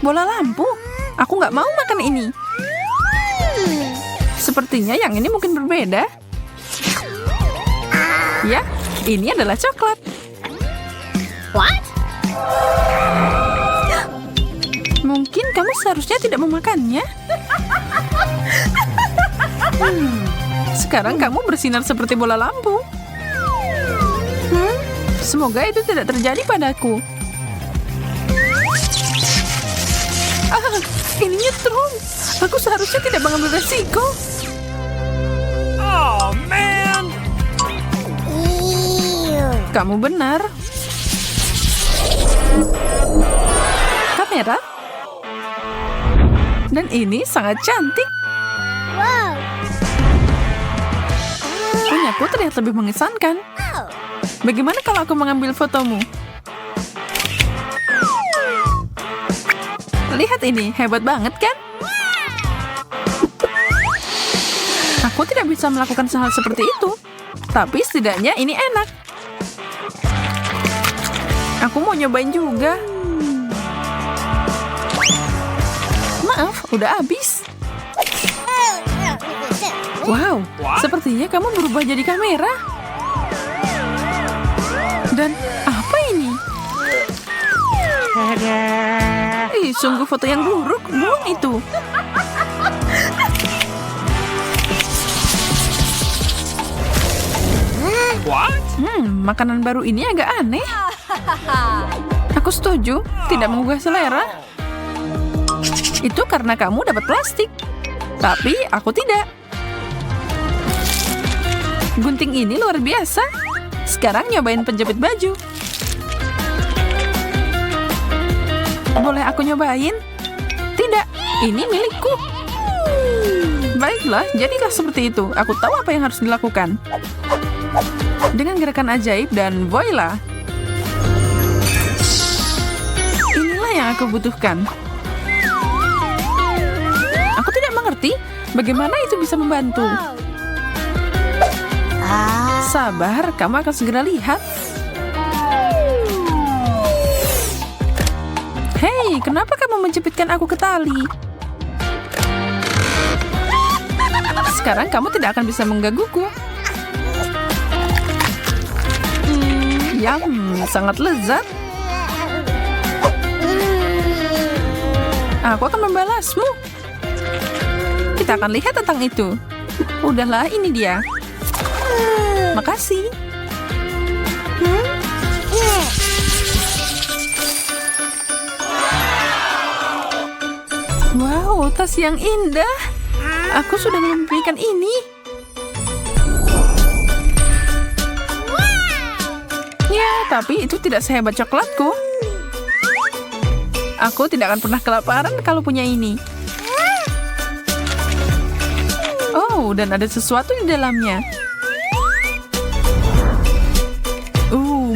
bola lampu. Aku nggak mau makan ini. Sepertinya yang ini mungkin berbeda. Ya, ini adalah coklat. What? Mungkin kamu seharusnya tidak memakannya. Sekarang kamu bersinar seperti bola lampu. Semoga itu tidak terjadi padaku. Ini nyetrum. Aku seharusnya tidak mengambil resiko. Oh, man! Kamu benar. Kamera. Dan ini sangat cantik. Wow. Punyaku terlihat lebih mengesankan. Bagaimana kalau aku mengambil fotomu? Lihat ini, hebat banget kan? Aku tidak bisa melakukan hal seperti itu. Tapi setidaknya ini enak. Aku mau nyobain juga. Maaf, udah habis. Wow, sepertinya kamu berubah jadi kamera. Dan apa ini? Ih, sungguh foto yang buruk. Buang itu. What? Makanan baru ini agak aneh. Aku setuju, tidak menggugah selera. Itu karena kamu dapat plastik. Tapi aku tidak. Gunting ini luar biasa. Sekarang nyobain penjepit baju. Boleh aku nyobain? Tidak, ini milikku. Baiklah, jadilah seperti itu. Aku tahu apa yang harus dilakukan. Dengan gerakan ajaib dan voila. Inilah yang aku butuhkan. Aku tidak mengerti bagaimana itu bisa membantu. Sabar, kamu akan segera lihat. Hei, kenapa kamu menjepitkan aku ke tali? Sekarang kamu tidak akan bisa menggangguku. Yum, sangat lezat. Aku akan membalasmu. Kita akan lihat tentang itu. Udahlah, ini dia. Makasih. Wow, tas yang indah. Aku sudah memimpikan ini. Ya, tapi itu tidak sehebat coklatku. Aku tidak akan pernah kelaparan kalau punya ini. Oh, dan ada sesuatu di dalamnya.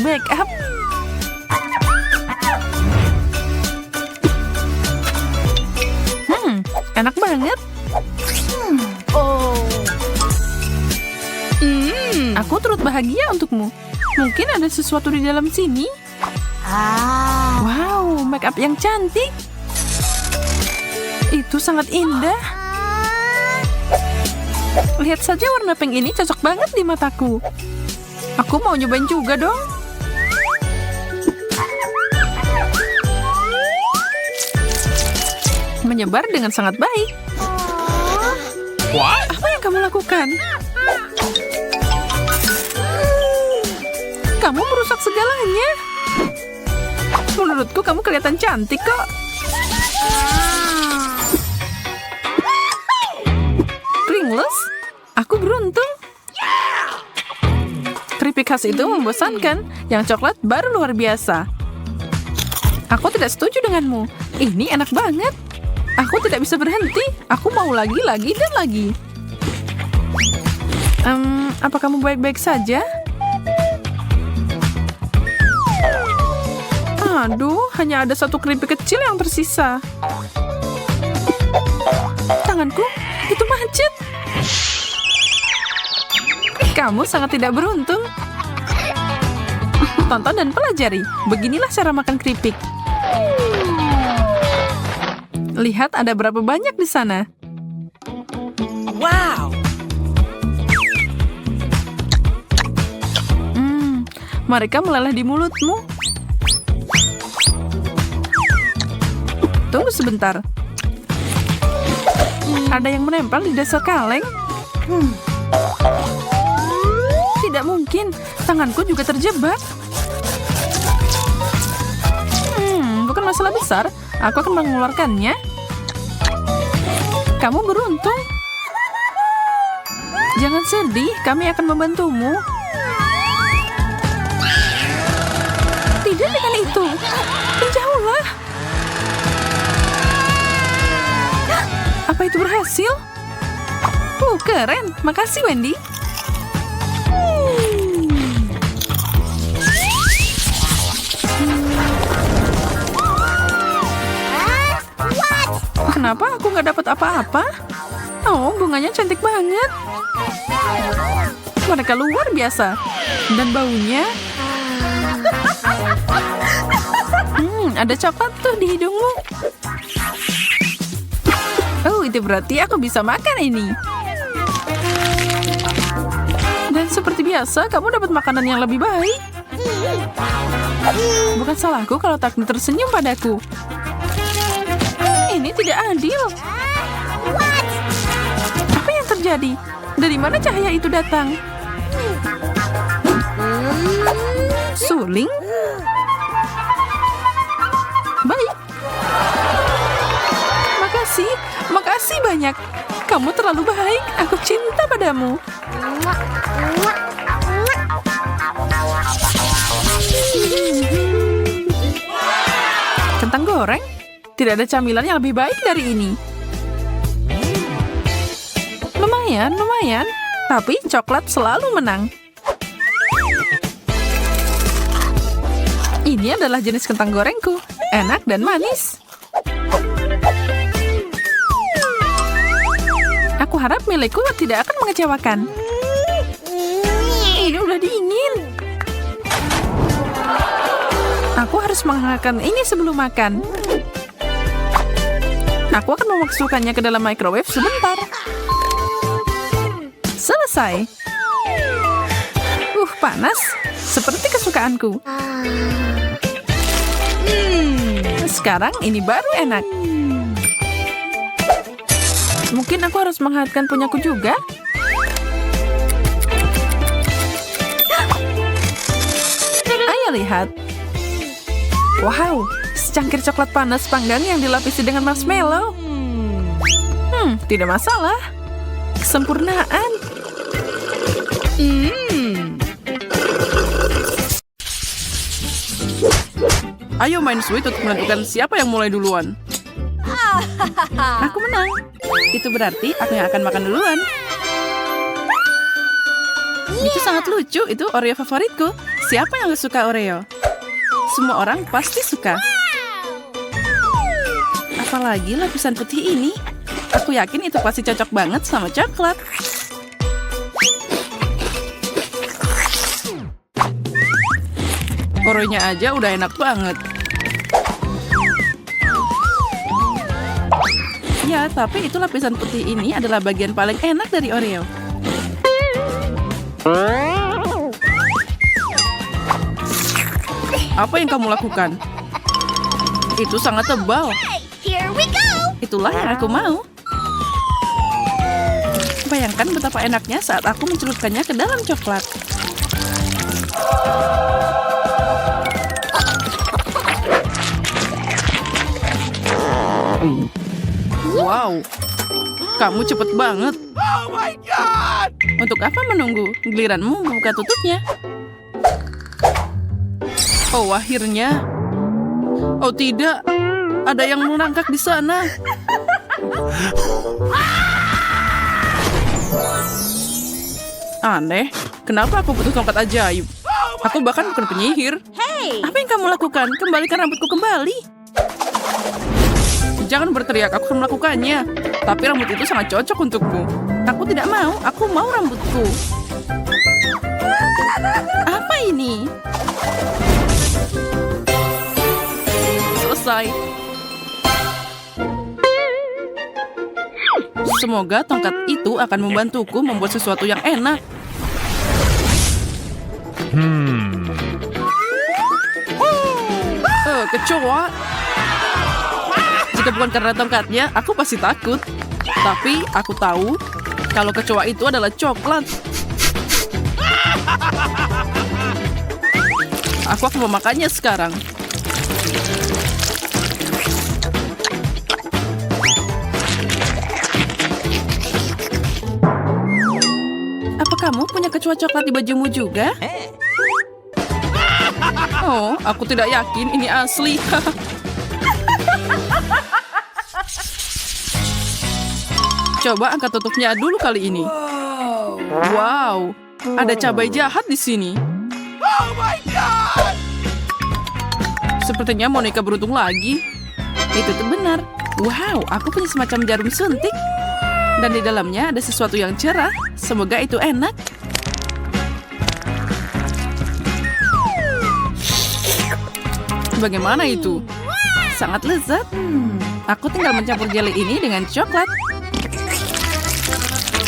Make up. Enak banget. Aku turut bahagia untukmu. Mungkin ada sesuatu di dalam sini. Wow, make up yang cantik. Itu sangat indah. Lihat saja warna pink ini cocok banget di mataku. Aku mau nyobain juga dong. Menyebar dengan sangat baik. What? Apa yang kamu lakukan? Kamu merusak segalanya. Menurutku kamu kelihatan cantik kok. Pringles? Aku beruntung. Keripik khas itu membosankan. Yang coklat baru luar biasa. Aku tidak setuju denganmu. Ini enak banget. Aku tidak bisa berhenti. Aku mau lagi, dan lagi. Apa kamu baik-baik saja? Aduh, hanya ada satu keripik kecil yang tersisa. Tanganku, itu macet. Kamu sangat tidak beruntung. Tonton dan pelajari. Beginilah cara makan keripik. Lihat ada berapa banyak di sana. Wow! Mereka meleleh di mulutmu. Tunggu sebentar. Ada yang menempel di dasar kaleng. Tidak mungkin. Tanganku juga terjebak. Bukan masalah besar. Aku akan mengeluarkannya. Kamu beruntung. Jangan sedih, kami akan membantumu. Tidak dengan itu. Menjauhlah. Apa itu berhasil? Keren. Makasih, Wendy. Kenapa aku nggak dapat apa-apa? Oh, bunganya cantik banget. Mereka luar biasa. Dan baunya... ada coklat tuh di hidungmu. Oh, itu berarti aku bisa makan ini. Dan seperti biasa, kamu dapat makanan yang lebih baik. Bukan salahku kalau takdir tersenyum padaku. Ini tidak adil. Apa yang terjadi? Dari mana cahaya itu datang? Suling? Baik. Makasih banyak. Kamu terlalu baik. Aku cinta padamu. Kentang goreng? Tidak ada camilan yang lebih baik dari ini. Lumayan. Tapi coklat selalu menang. Ini adalah jenis kentang gorengku. Enak dan manis. Aku harap milikku tidak akan mengecewakan. Ini udah dingin. Aku harus menghangatkan ini sebelum makan. Aku akan memasukkannya ke dalam microwave sebentar. Selesai. Panas. Seperti kesukaanku. Sekarang ini baru enak. Mungkin aku harus menghangatkan punyaku juga. Ayo lihat. Wow, secangkir coklat panas panggang yang dilapisi dengan marshmallow. Tidak masalah. Kesempurnaan. Ayo main sweet untuk menentukan siapa yang mulai duluan. Aku menang. Itu berarti aku yang akan makan duluan. Itu sangat lucu, itu Oreo favoritku. Siapa yang gak suka Oreo? Semua orang pasti suka. Apalagi lapisan putih ini. Aku yakin itu pasti cocok banget sama coklat. Oreonya aja udah enak banget. Ya, tapi itu lapisan putih ini adalah bagian paling enak dari Oreo. Apa yang kamu lakukan? Itu sangat tebal. Here we go! Itulah yang aku mau. Bayangkan betapa enaknya saat aku mencelupkannya ke dalam coklat. Wow, kamu cepet banget. Oh my God! Untuk apa menunggu? Giliranmu membuka tutupnya. Oh, akhirnya. Oh tidak, ada yang merangkak di sana. Aneh, kenapa aku butuh tongkat ajaib? Aku bahkan bukan penyihir. Apa yang kamu lakukan? Kembalikan rambutku kembali. Jangan berteriak, aku akan melakukannya. Tapi rambut itu sangat cocok untukmu. Aku tidak mau, aku mau rambutku. Apa ini? Selesai. Semoga tongkat itu akan membantuku membuat sesuatu yang enak. Kecoa. Jika bukan karena tongkatnya, aku pasti takut. Tapi aku tahu kalau kecoa itu adalah coklat. Aku akan memakannya sekarang. Apa kamu punya kecoa coklat di bajumu juga? Oh, aku tidak yakin ini asli. Coba angkat tutupnya dulu kali ini. Wow, ada cabai jahat di sini. Oh my god! Sepertinya Monica beruntung lagi. Itu tuh benar. Wow, aku punya semacam jarum suntik. Dan di dalamnya ada sesuatu yang cerah. Semoga itu enak. Bagaimana itu? Sangat lezat. Aku tinggal mencampur jelly ini dengan coklat.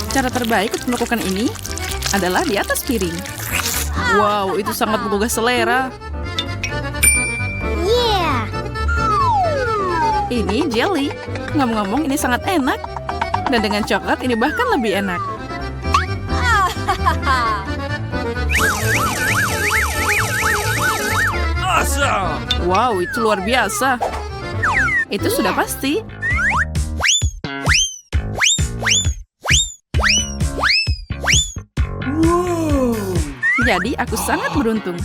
Cara terbaik untuk melakukan ini adalah di atas piring. Wow, itu sangat menggugah selera. Yeah. Ini jelly. Ngomong-ngomong, ini sangat enak. Dan dengan coklat, ini bahkan lebih enak. Awesome! Wow, itu luar biasa. Itu sudah pasti. Jadi, aku sangat beruntung.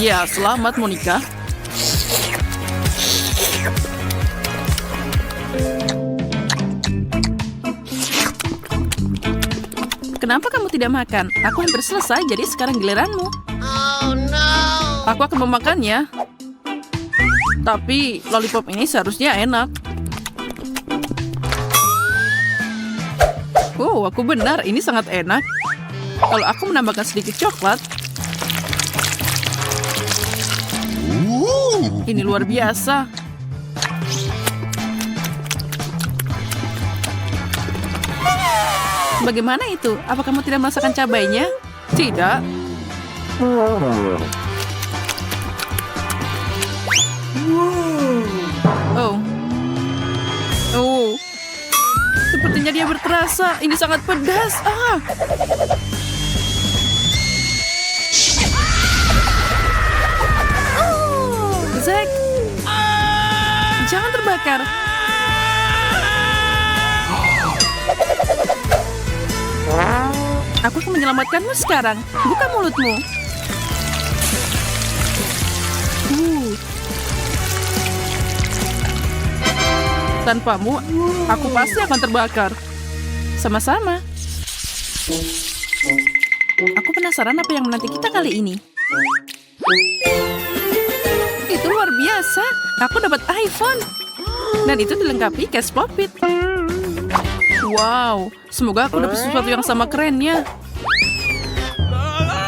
Ya, selamat Monica. Kenapa kamu tidak makan? Aku hampir selesai, jadi sekarang giliranmu. Oh no. Aku akan memakannya. Tapi lollipop ini seharusnya enak. Oh, aku benar. Ini sangat enak. Kalau aku menambahkan sedikit coklat. Ini luar biasa. Bagaimana itu? Apa kamu tidak merasakan cabainya? Tidak. Oh. Oh. Sepertinya dia berterasa. Ini sangat pedas. Ah. Zack. Jangan terbakar. Aku akan menyelamatkanmu sekarang. Buka mulutmu. Tanpamu, aku pasti akan terbakar. Sama-sama. Aku penasaran apa yang menanti kita kali ini. Itu luar biasa. Aku dapat iPhone. Dan itu dilengkapi case Pop-it. Wow, semoga aku dapat sesuatu yang sama kerennya.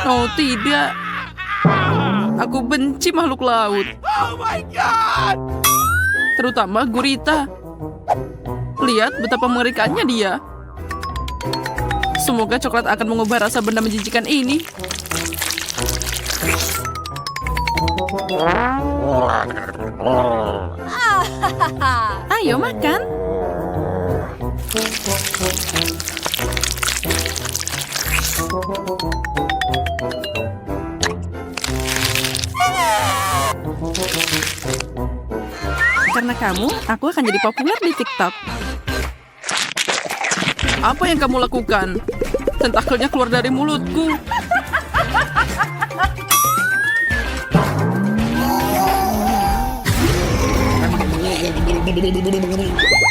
Oh tidak. Aku benci makhluk laut. Oh my god! Terutama gurita. Lihat betapa mengerikannya dia. Semoga coklat akan mengubah rasa benda menjijikan ini. Ayo makan. Karena kamu, aku akan jadi populer di TikTok. Apa yang kamu lakukan? Tentakelnya keluar dari mulutku.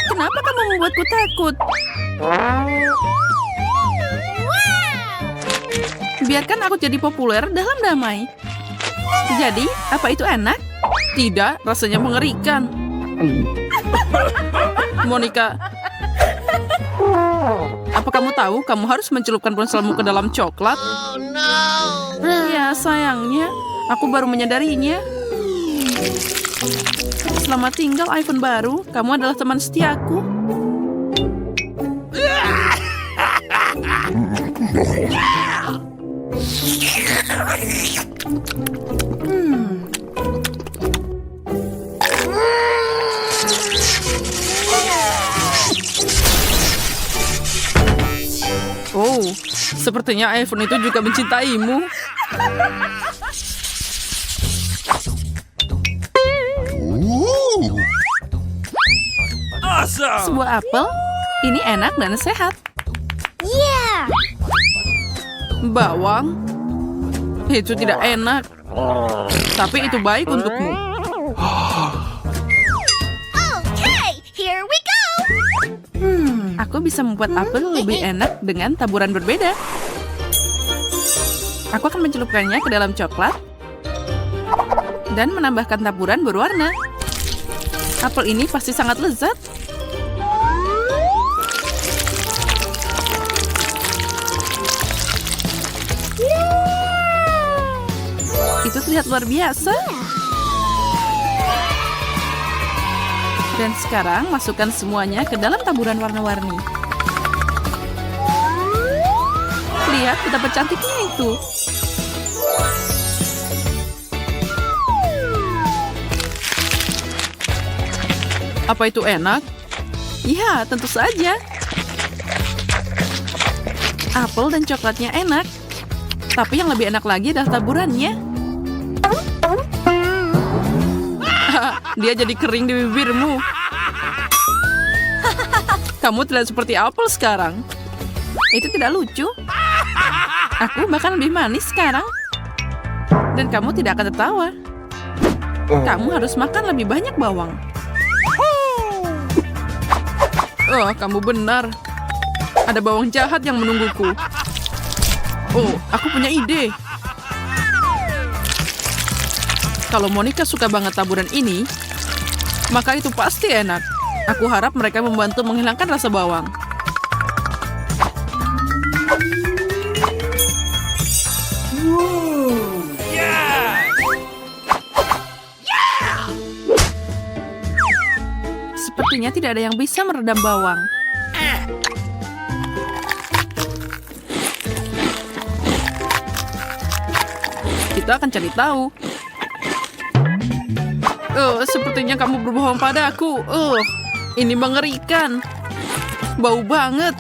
Kenapa kamu membuatku takut? Biarkan aku jadi populer dalam damai. Jadi, apa itu enak? Tidak, rasanya mengerikan. Monica, apa kamu tahu kamu harus mencelupkan ponselmu ke dalam coklat? Oh no. Ya, sayangnya. aku baru menyadarinya. Selamat tinggal iPhone baru. Kamu adalah teman setiaku. Oh, sepertinya iPhone itu juga mencintaimu. Awesome! Sebuah apel. Ini enak dan sehat. Yeah. Bawang. Itu tidak enak. Tapi itu baik untukmu. Okay, here we go. Aku bisa membuat apel lebih enak dengan taburan berbeda. Aku akan mencelupkannya ke dalam coklat dan menambahkan taburan berwarna. Apel ini pasti sangat lezat. Itu terlihat luar biasa. Dan sekarang masukkan semuanya ke dalam taburan warna-warni. Lihat betapa cantiknya itu. Apa itu enak? Ya, tentu saja. Apel dan coklatnya enak. Tapi yang lebih enak lagi adalah taburannya. Dia jadi kering di bibirmu. Kamu tidak seperti apel sekarang. Itu tidak lucu. Aku bahkan lebih manis sekarang. Dan kamu tidak akan tertawa. Kamu harus makan lebih banyak bawang. Oh, kamu benar. Ada bawang jahat yang menungguku. Oh, aku punya ide. Kalau Monica suka banget taburan ini, maka itu pasti enak. Aku harap mereka membantu menghilangkan rasa bawang. Sepertinya tidak ada yang bisa meredam bawang. Kita akan cari tahu. Sepertinya kamu berbohong padaku. Ini mengerikan. Bau banget.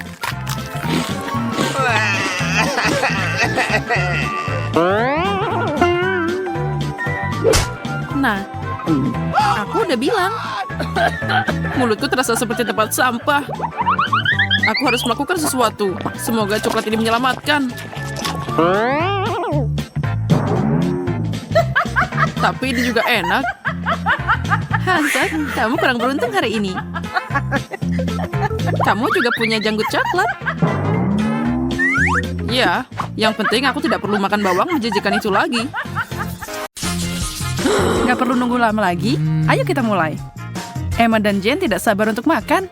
Nah, aku udah bilang. Mulutku terasa seperti tempat sampah. Aku harus melakukan sesuatu. Semoga coklat ini menyelamatkan. Tapi ini juga enak. Hansen, kamu kurang beruntung hari ini. Kamu juga punya janggut coklat. Ya, yang penting aku tidak perlu makan bawang menjijikan itu lagi. Nggak perlu nunggu lama lagi. Ayo kita mulai. Emma dan Jane tidak sabar untuk makan.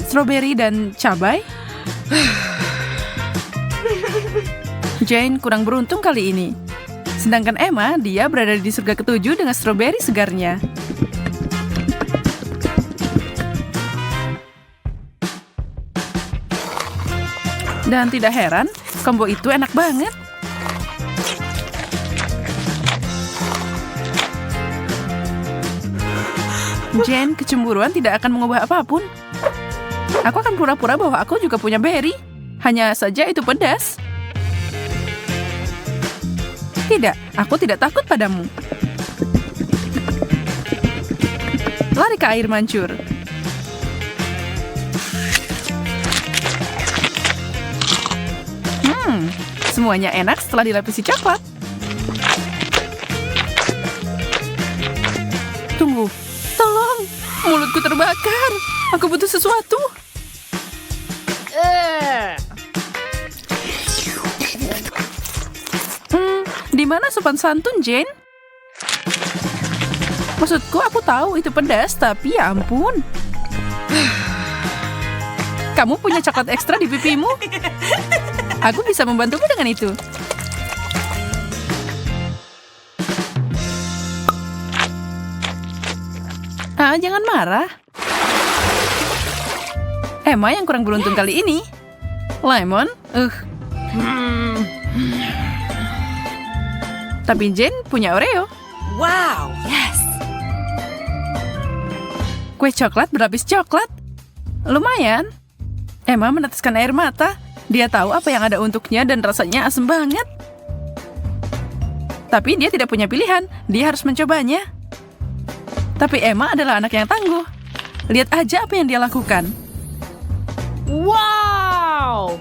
Stroberi dan cabai. Jane kurang beruntung kali ini. Sedangkan Emma, dia berada di surga ketujuh dengan stroberi segarnya. Dan tidak heran, combo itu enak banget. Jane kecemburuan tidak akan mengubah apapun. Aku akan pura-pura bahwa aku juga punya berry. Hanya saja itu pedas. Tidak, aku tidak takut padamu. Lari ke air mancur. Semuanya enak setelah dilapisi coklat. Tunggu, tolong, mulutku terbakar. Aku butuh sesuatu. Di mana sopan santun, Jane? Maksudku, aku tahu itu pedas, tapi ya ampun. Kamu punya coklat ekstra di pipimu? Aku bisa membantumu dengan itu. Emma, jangan marah. Emma yang kurang beruntung kali ini. Lemon, Tapi Jane punya Oreo. Wow. Kue coklat berlapis coklat. Lumayan. Emma meneteskan air mata. Dia tahu apa yang ada untuknya dan rasanya asem banget. Tapi dia tidak punya pilihan. Dia harus mencobanya. Tapi Emma adalah anak yang tangguh. Lihat aja apa yang dia lakukan. Wow.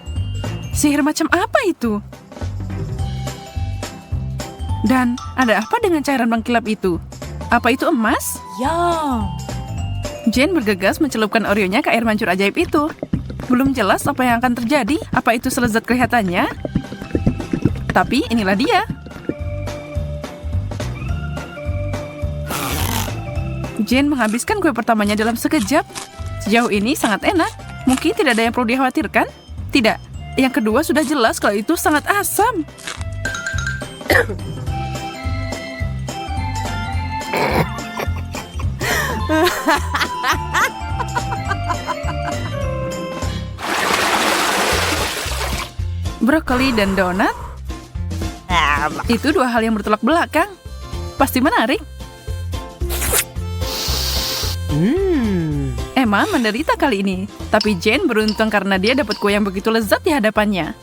Sihir macam apa itu? Dan ada apa dengan cairan mengkilap itu? Apa itu emas? Yum. Jane bergegas mencelupkan Oreo-nya ke air mancur ajaib itu. Belum jelas apa yang akan terjadi. Apa itu selezat kelihatannya? Tapi inilah dia. Jane menghabiskan kue pertamanya dalam sekejap. Sejauh ini sangat enak. Mungkin tidak ada yang perlu dikhawatirkan. Tidak. Yang kedua sudah jelas kalau itu sangat asam. Brokoli dan donat? Itu dua hal yang bertolak belakang. Pasti menarik. Emma menderita kali ini, tapi Jane beruntung karena dia dapat kue yang begitu lezat di hadapannya.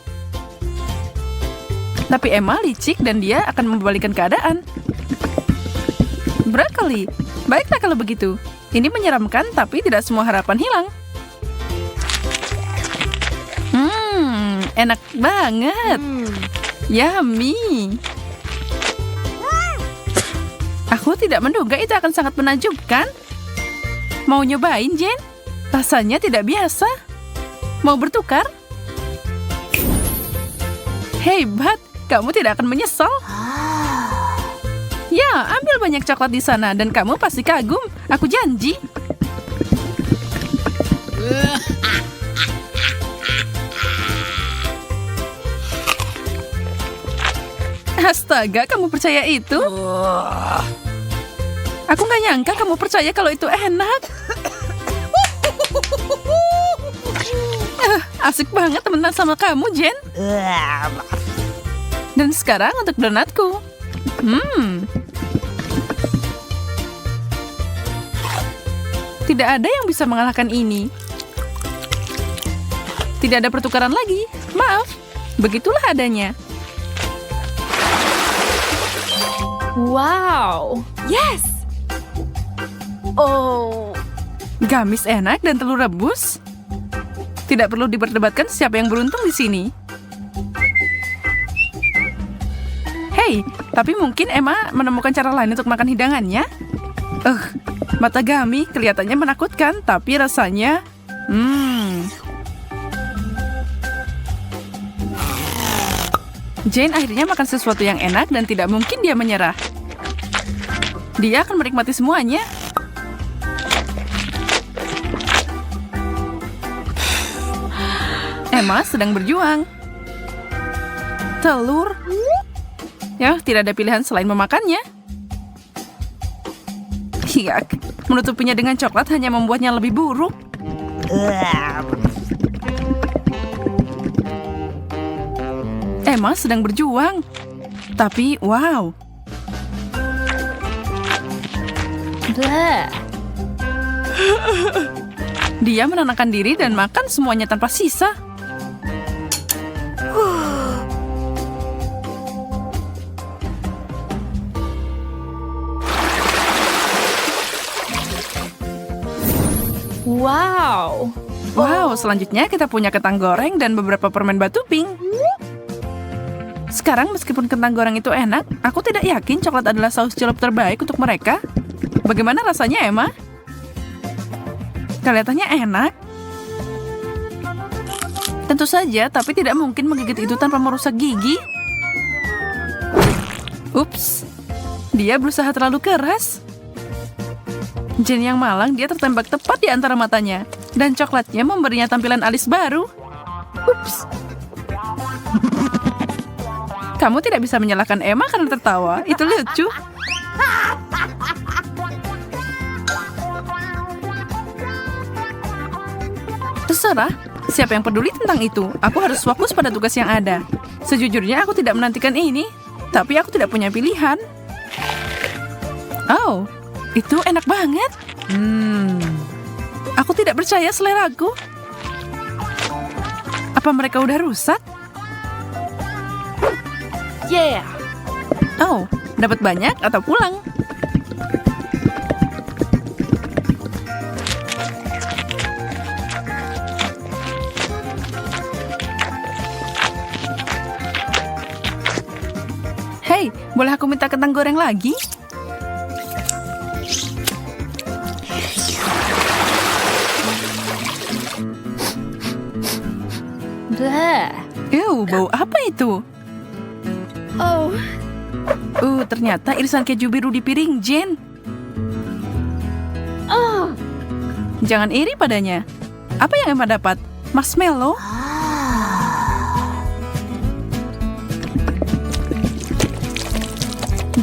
Tapi Emma licik dan dia akan membalikan keadaan. Brokoli, baiklah kalau begitu. Ini menyeramkan, tapi tidak semua harapan hilang. Enak banget. Yummy. Aku tidak menduga itu akan sangat menakjubkan. Mau nyobain, Jane? Rasanya tidak biasa. Mau bertukar? Hebat, kamu tidak akan menyesal. Ya, ambil banyak coklat di sana dan kamu pasti kagum. Aku janji. Astaga, kamu percaya itu? Aku nggak nyangka kamu percaya kalau itu enak. Asik banget temenan sama kamu, Jen. Dan sekarang untuk donatku. Tidak ada yang bisa mengalahkan ini. Tidak ada pertukaran lagi. Maaf, begitulah adanya. Wow. Yes. Oh. Gamis enak dan telur rebus. Tidak perlu diperdebatkan siapa yang beruntung di sini. Hey, tapi mungkin Emma menemukan cara lain untuk makan hidangannya. Mata Gami kelihatannya menakutkan, tapi rasanya... Jane akhirnya makan sesuatu yang enak dan tidak mungkin dia menyerah. Dia akan menikmati semuanya. Emma sedang berjuang. Telur? Ya, tidak ada pilihan selain memakannya. Hiak, menutupinya dengan coklat hanya membuatnya lebih buruk. Emma sedang berjuang. Tapi, wow. Dia menenangkan diri dan makan semuanya tanpa sisa. Wow. Wow, selanjutnya kita punya kentang goreng dan beberapa permen batu pink. Sekarang meskipun kentang goreng itu enak, aku tidak yakin coklat adalah saus celup terbaik untuk mereka. Bagaimana rasanya, Emma? Kelihatannya enak. Tentu saja, tapi tidak mungkin menggigit itu tanpa merusak gigi. Ups, dia berusaha terlalu keras. Jane yang malang, dia tertembak tepat di antara matanya. Dan coklatnya memberinya tampilan alis baru. Ups. Kamu tidak bisa menyalahkan Emma karena tertawa. Itu lucu. terserah. Siapa yang peduli tentang itu? Aku harus fokus pada tugas yang ada. Sejujurnya aku tidak menantikan ini, tapi aku tidak punya pilihan. Oh, itu enak banget. Aku tidak percaya seleraku. Apa mereka udah rusak? Yeah. Oh, dapat banyak atau pulang? Hei, boleh aku minta kentang goreng lagi? Bau apa itu? Oh, Ternyata irisan keju biru di piring, Jen. Jangan iri padanya. Apa yang Emma dapat? Marshmallow?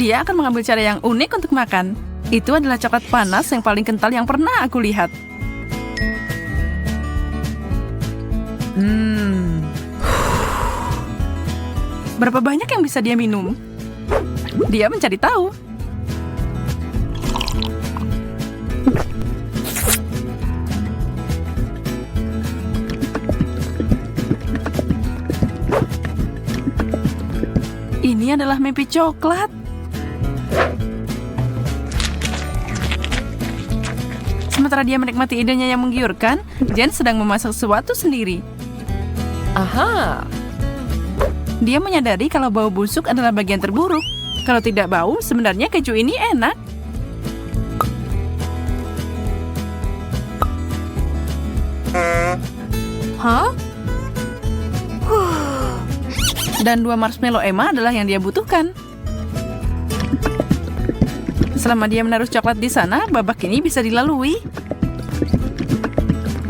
Dia akan mengambil cara yang unik untuk makan. Itu adalah coklat panas yang paling kental yang pernah aku lihat. Berapa banyak yang bisa dia minum? Dia mencari tahu. Ini adalah mimpi coklat. Sementara dia menikmati idenya yang menggiurkan, Jen sedang memasak sesuatu sendiri. Aha. Dia menyadari kalau bau busuk adalah bagian terburuk. Kalau tidak bau, sebenarnya keju ini enak. Hah? Dan 2 marshmallow Emma adalah yang dia butuhkan. Selama dia menaruh coklat di sana, babak ini bisa dilalui.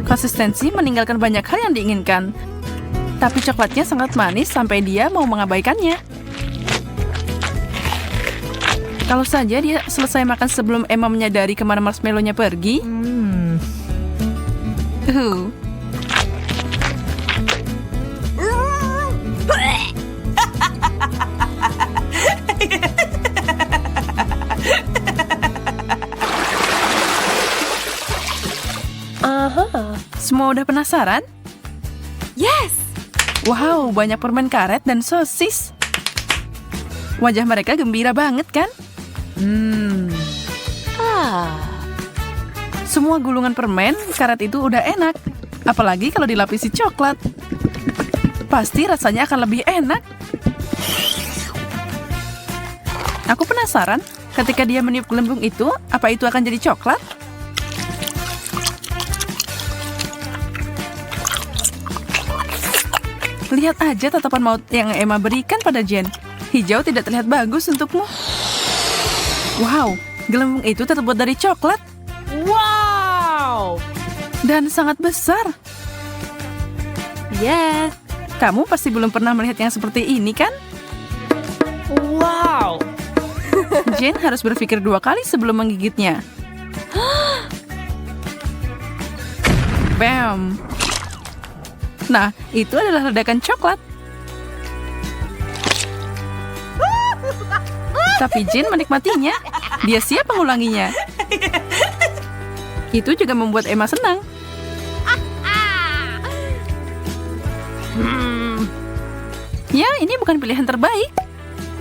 Konsistensi meninggalkan banyak hal yang diinginkan. Tapi coklatnya sangat manis sampai dia mau mengabaikannya. Kalau saja dia selesai makan sebelum Emma menyadari kemana marshmallow-nya pergi. Semua udah penasaran? yes! Wow, banyak permen karet dan sosis. Wajah mereka gembira banget kan? Semua gulungan permen karet itu udah enak. Apalagi kalau dilapisi coklat. Pasti rasanya akan lebih enak. Aku penasaran, ketika dia meniup gelembung itu, apa itu akan jadi coklat? Lihat aja tatapan maut yang Emma berikan pada Jen. Hijau tidak terlihat bagus untukmu. Wow, gelembung itu terbuat dari coklat. Wow. Dan sangat besar. Yes. Kamu pasti belum pernah melihat yang seperti ini, kan? Wow. Jen harus berpikir 2 kali sebelum menggigitnya. Bam. Nah, itu adalah ledakan coklat. Tapi Jen menikmatinya. Dia siap mengulanginya. Itu juga membuat Emma senang. Ya, ini bukan pilihan terbaik.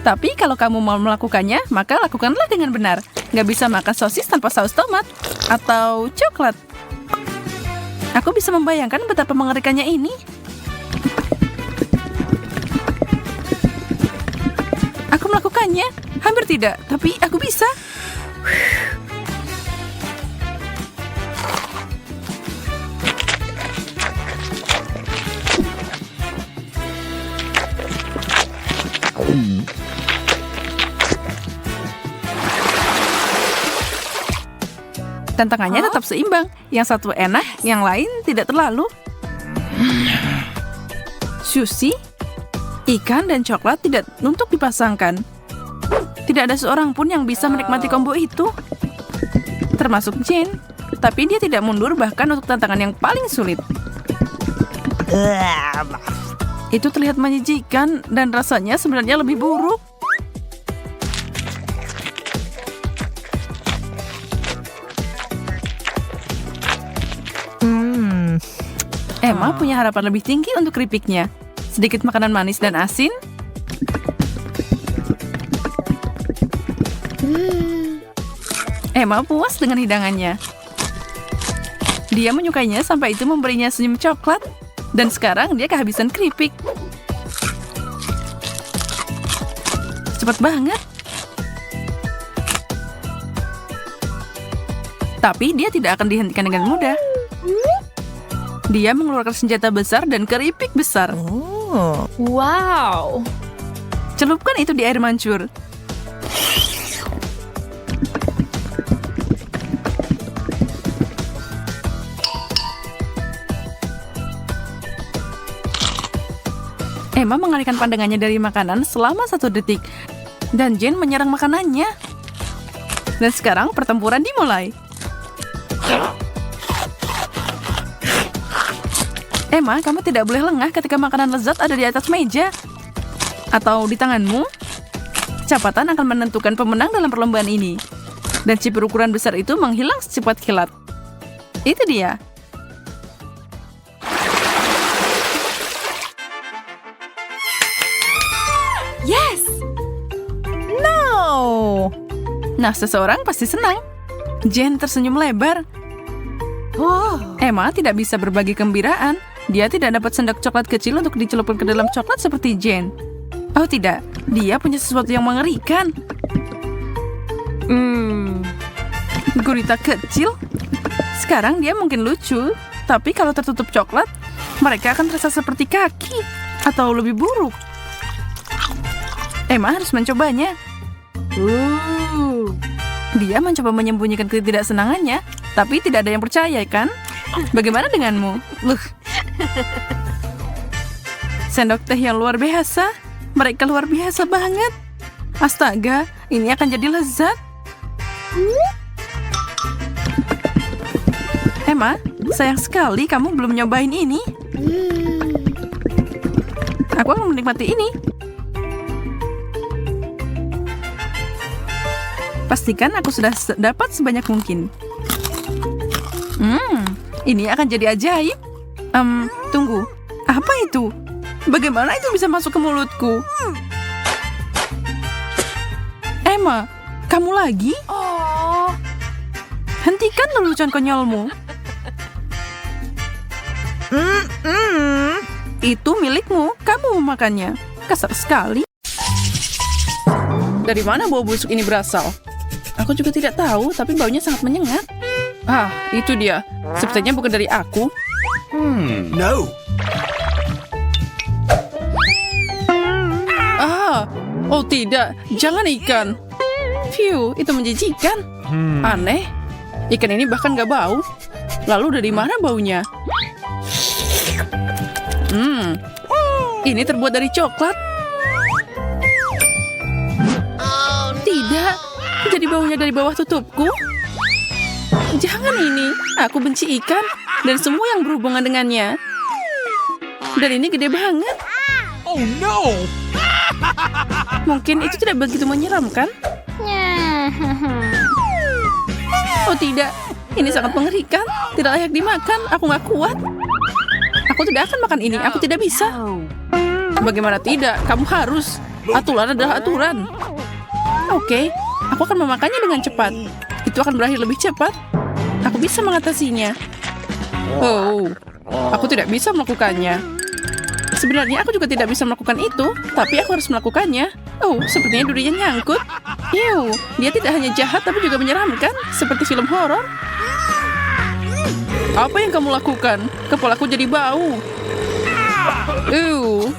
Tapi kalau kamu mau melakukannya, maka lakukanlah dengan benar. Nggak bisa makan sosis tanpa saus tomat. Atau coklat. Aku bisa membayangkan betapa mengerikannya ini. Aku melakukannya. Hampir tidak, tapi aku bisa. Tantangannya tetap seimbang. Yang satu enak, yang lain tidak terlalu. Sushi, ikan, dan coklat tidak untuk dipasangkan. Tidak ada seorang pun yang bisa menikmati combo itu. Termasuk Jen. Tapi dia tidak mundur bahkan untuk tantangan yang paling sulit. Itu terlihat menjijikan dan rasanya sebenarnya lebih buruk. Emma punya harapan lebih tinggi untuk keripiknya. Sedikit makanan manis dan asin. Emma puas dengan hidangannya. Dia menyukainya sampai itu memberinya senyum coklat. Dan sekarang dia kehabisan keripik. Cepat banget. Tapi dia tidak akan dihentikan dengan mudah. Dia mengeluarkan senjata besar dan keripik besar. Wow. Celupkan itu di air mancur. Emma mengalihkan pandangannya dari makanan selama 1 detik. Dan Jane menyerang makanannya. Dan sekarang pertempuran dimulai. Emma, kamu tidak boleh lengah ketika makanan lezat ada di atas meja. Atau di tanganmu. Kecepatan akan menentukan pemenang dalam perlombaan ini. Dan chip berukuran besar itu menghilang secepat kilat. Itu dia. Yes. Nah, seseorang pasti senang. Jane tersenyum lebar. Emma tidak bisa berbagi kegembiraan. Dia tidak dapat sendok coklat kecil untuk dicelupkan ke dalam coklat seperti Jane. Oh tidak, dia punya sesuatu yang mengerikan. Gurita kecil. Sekarang dia mungkin lucu, tapi kalau tertutup coklat, mereka akan terasa seperti kaki. Atau lebih buruk. Emma harus mencobanya. Dia mencoba menyembunyikan ketidaksenangannya, tapi tidak ada yang percaya, kan? Bagaimana denganmu? Sendok teh yang luar biasa. Mereka luar biasa banget. Astaga, ini akan jadi lezat. Emma, sayang sekali kamu belum nyobain ini. Aku akan menikmati ini. Pastikan aku sudah dapat sebanyak mungkin. Ini akan jadi ajaib. Tunggu. Apa itu? Bagaimana itu bisa masuk ke mulutku? Emma, kamu lagi? Hentikan lelucon konyolmu. Itu milikmu. Kamu memakannya. Kasar sekali. Dari mana bau busuk ini berasal? Aku juga tidak tahu, tapi baunya sangat menyengat. Ah, itu dia. Sepertinya bukan dari aku. No. Oh tidak, jangan ikan. Phew, itu menjijikan. Aneh, ikan ini bahkan gak bau. Lalu dari mana baunya? Ini terbuat dari coklat. Tidak, jadi baunya dari bawah tutupku. Jangan ini, aku benci ikan dan semua yang berhubungan dengannya. Dan ini gede banget. Oh no. Mungkin itu tidak begitu menyeramkan. Oh tidak, ini sangat mengerikan. Tidak layak dimakan, aku gak kuat. Aku tidak akan makan ini, aku tidak bisa. Bagaimana tidak, kamu harus. Aturan adalah aturan. Oke, aku akan memakannya dengan cepat. Itu akan berakhir lebih cepat. Aku bisa mengatasinya. Oh, aku tidak bisa melakukannya. Sebenarnya aku juga tidak bisa melakukan itu, tapi aku harus melakukannya. Oh, sepertinya durinya nyangkut. Ew, dia tidak hanya jahat tapi juga menyeramkan, seperti film horor. Apa yang kamu lakukan? Kepalaku jadi bau.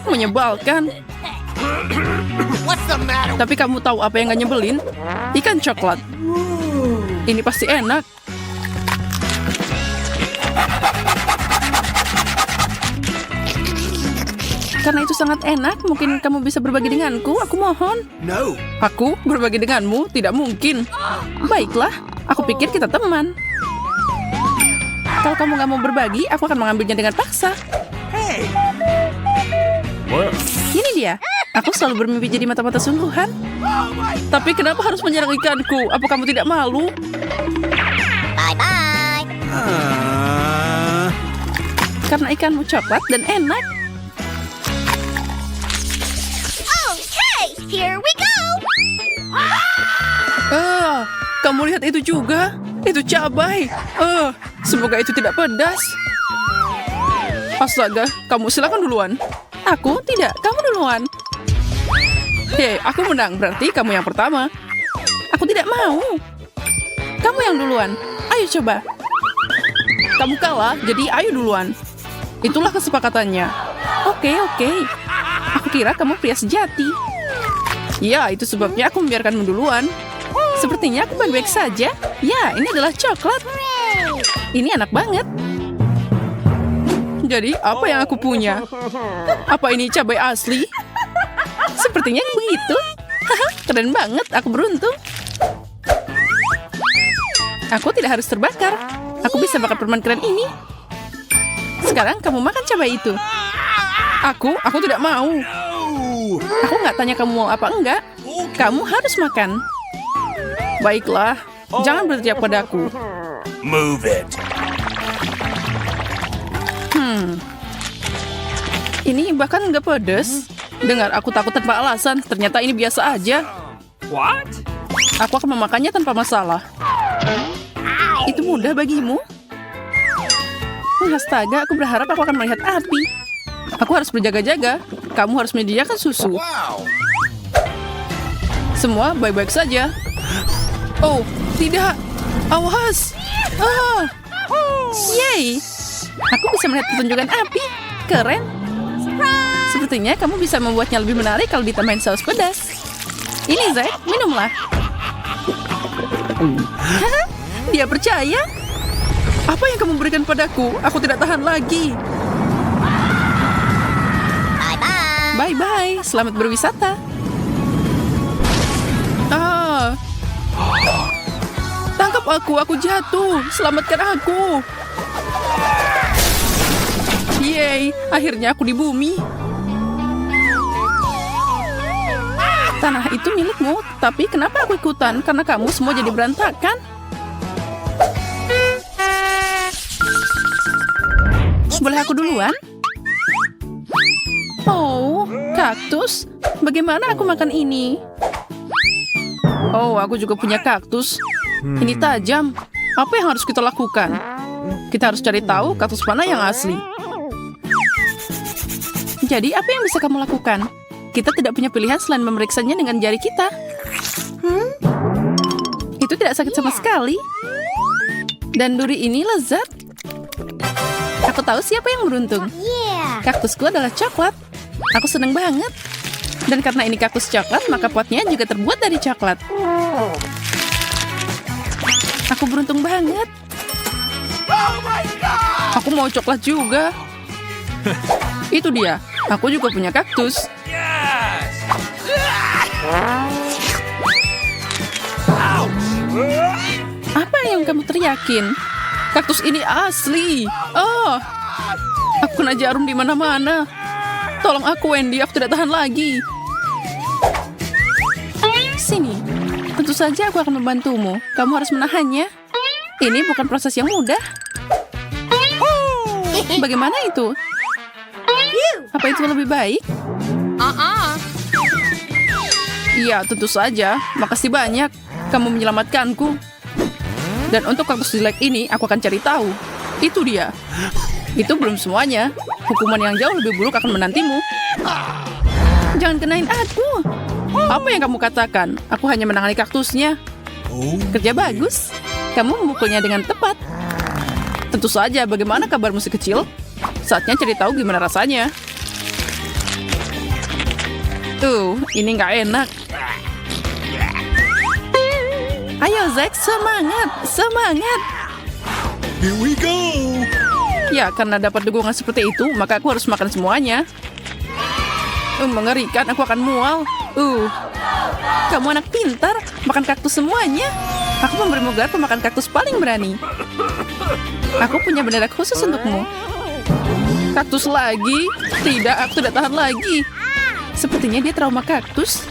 Menyebalkan. What's the matter? Tapi kamu tahu apa yang gak nyebelin? Ikan coklat. Ini pasti enak. Karena itu sangat enak, mungkin kamu bisa berbagi denganku, aku mohon. No. Aku berbagi denganmu? Tidak mungkin. Baiklah, aku pikir kita teman. Kalau kamu gak mau berbagi, aku akan mengambilnya dengan paksa. Hey! Ini dia. Aku selalu bermimpi jadi mata-mata sungguhan. Tapi kenapa harus menyerang ikanku? Apa kamu tidak malu? Karena ikanmu coklat dan enak. Okay, here we go. Kamu lihat itu juga? Itu cabai. Semoga itu tidak pedas. Astaga, kamu silakan duluan. Aku tidak, kamu duluan. Hei, aku menang. Berarti kamu yang pertama. Aku tidak mau. Kamu yang duluan. Ayo coba. Kamu kalah, jadi ayo duluan. Itulah kesepakatannya. Oke. Aku kira kamu pria sejati. Ya, itu sebabnya aku membiarkanmu duluan. Sepertinya aku baik-baik saja. Ya, ini adalah coklat. Ini enak banget. Jadi, apa yang aku punya? Apa ini cabai asli? Sepertinya begitu. Keren banget, aku beruntung. Aku tidak harus terbakar. Aku bisa makan permen keren ini. Sekarang kamu makan cabai itu. Aku tidak mau. Aku nggak tanya kamu mau apa enggak. Kamu harus makan. Baiklah, jangan berteriak padaku. Move it. Ini bahkan nggak pedes. Dengar, aku takut tanpa alasan. Ternyata ini biasa aja. What? Aku akan memakannya tanpa masalah. Itu mudah bagimu? Astaga, aku berharap aku akan melihat api. Aku harus berjaga-jaga. Kamu harus menyediakan susu. Wow. Semua baik-baik saja. Oh, tidak. Awas. Yeay. Aku bisa melihat pertunjukan api. Keren. Sepertinya kamu bisa membuatnya lebih menarik kalau ditambahin saus pedas. Ini, Zack, minumlah. Dia percaya? Apa yang kamu berikan padaku? Aku tidak tahan lagi. Bye-bye. Selamat berwisata. Tangkap aku jatuh. Selamatkan aku. Yeay, akhirnya aku di bumi. Tanah itu milikmu, tapi kenapa aku ikutan? Karena kamu semua jadi berantakan. Boleh aku duluan? Oh, kaktus. Bagaimana aku makan ini? Oh, aku juga punya kaktus. Ini tajam. Apa yang harus kita lakukan? Kita harus cari tahu kaktus mana yang asli. Jadi, apa yang bisa kamu lakukan? Kita tidak punya pilihan selain memeriksanya dengan jari kita. Itu tidak sakit sama sekali. Dan duri ini lezat. Aku tahu siapa yang beruntung. Kaktusku adalah coklat. Aku senang banget. Dan karena ini kaktus coklat, maka potnya juga terbuat dari coklat. Aku beruntung banget. Aku mau coklat juga. Itu dia. Aku juga punya kaktus. Apa yang kamu teriakin? Kaktus ini asli. Aku kena jarum di mana-mana. Tolong aku, Wendy. Aku tidak tahan lagi. Sini. Tentu saja aku akan membantumu. Kamu harus menahannya. Ini bukan proses yang mudah. Bagaimana itu? Apa itu lebih baik? Iya, tentu saja. Makasih banyak. Kamu menyelamatkanku. Dan untuk kaktus jelek ini, aku akan cari tahu. Itu dia. Itu belum semuanya. Hukuman yang jauh lebih buruk akan menantimu. Jangan kenain aku. Apa yang kamu katakan? Aku hanya menangani kaktusnya. Kerja bagus. Kamu memukulnya dengan tepat. Tentu saja, bagaimana kabarmu si kecil? Saatnya cari tahu gimana rasanya. Ini nggak enak. Ayo, Zack, semangat, semangat. Here we go. Ya, karena dapat dukungan seperti itu, maka aku harus makan semuanya. Mengerikan, aku akan mual. Kamu anak pintar, makan kaktus semuanya. Aku memberimu gelar pemakan kaktus paling berani. Aku punya bendera khusus untukmu. Kaktus lagi? Tidak, aku tidak tahan lagi. Sepertinya dia trauma kaktus.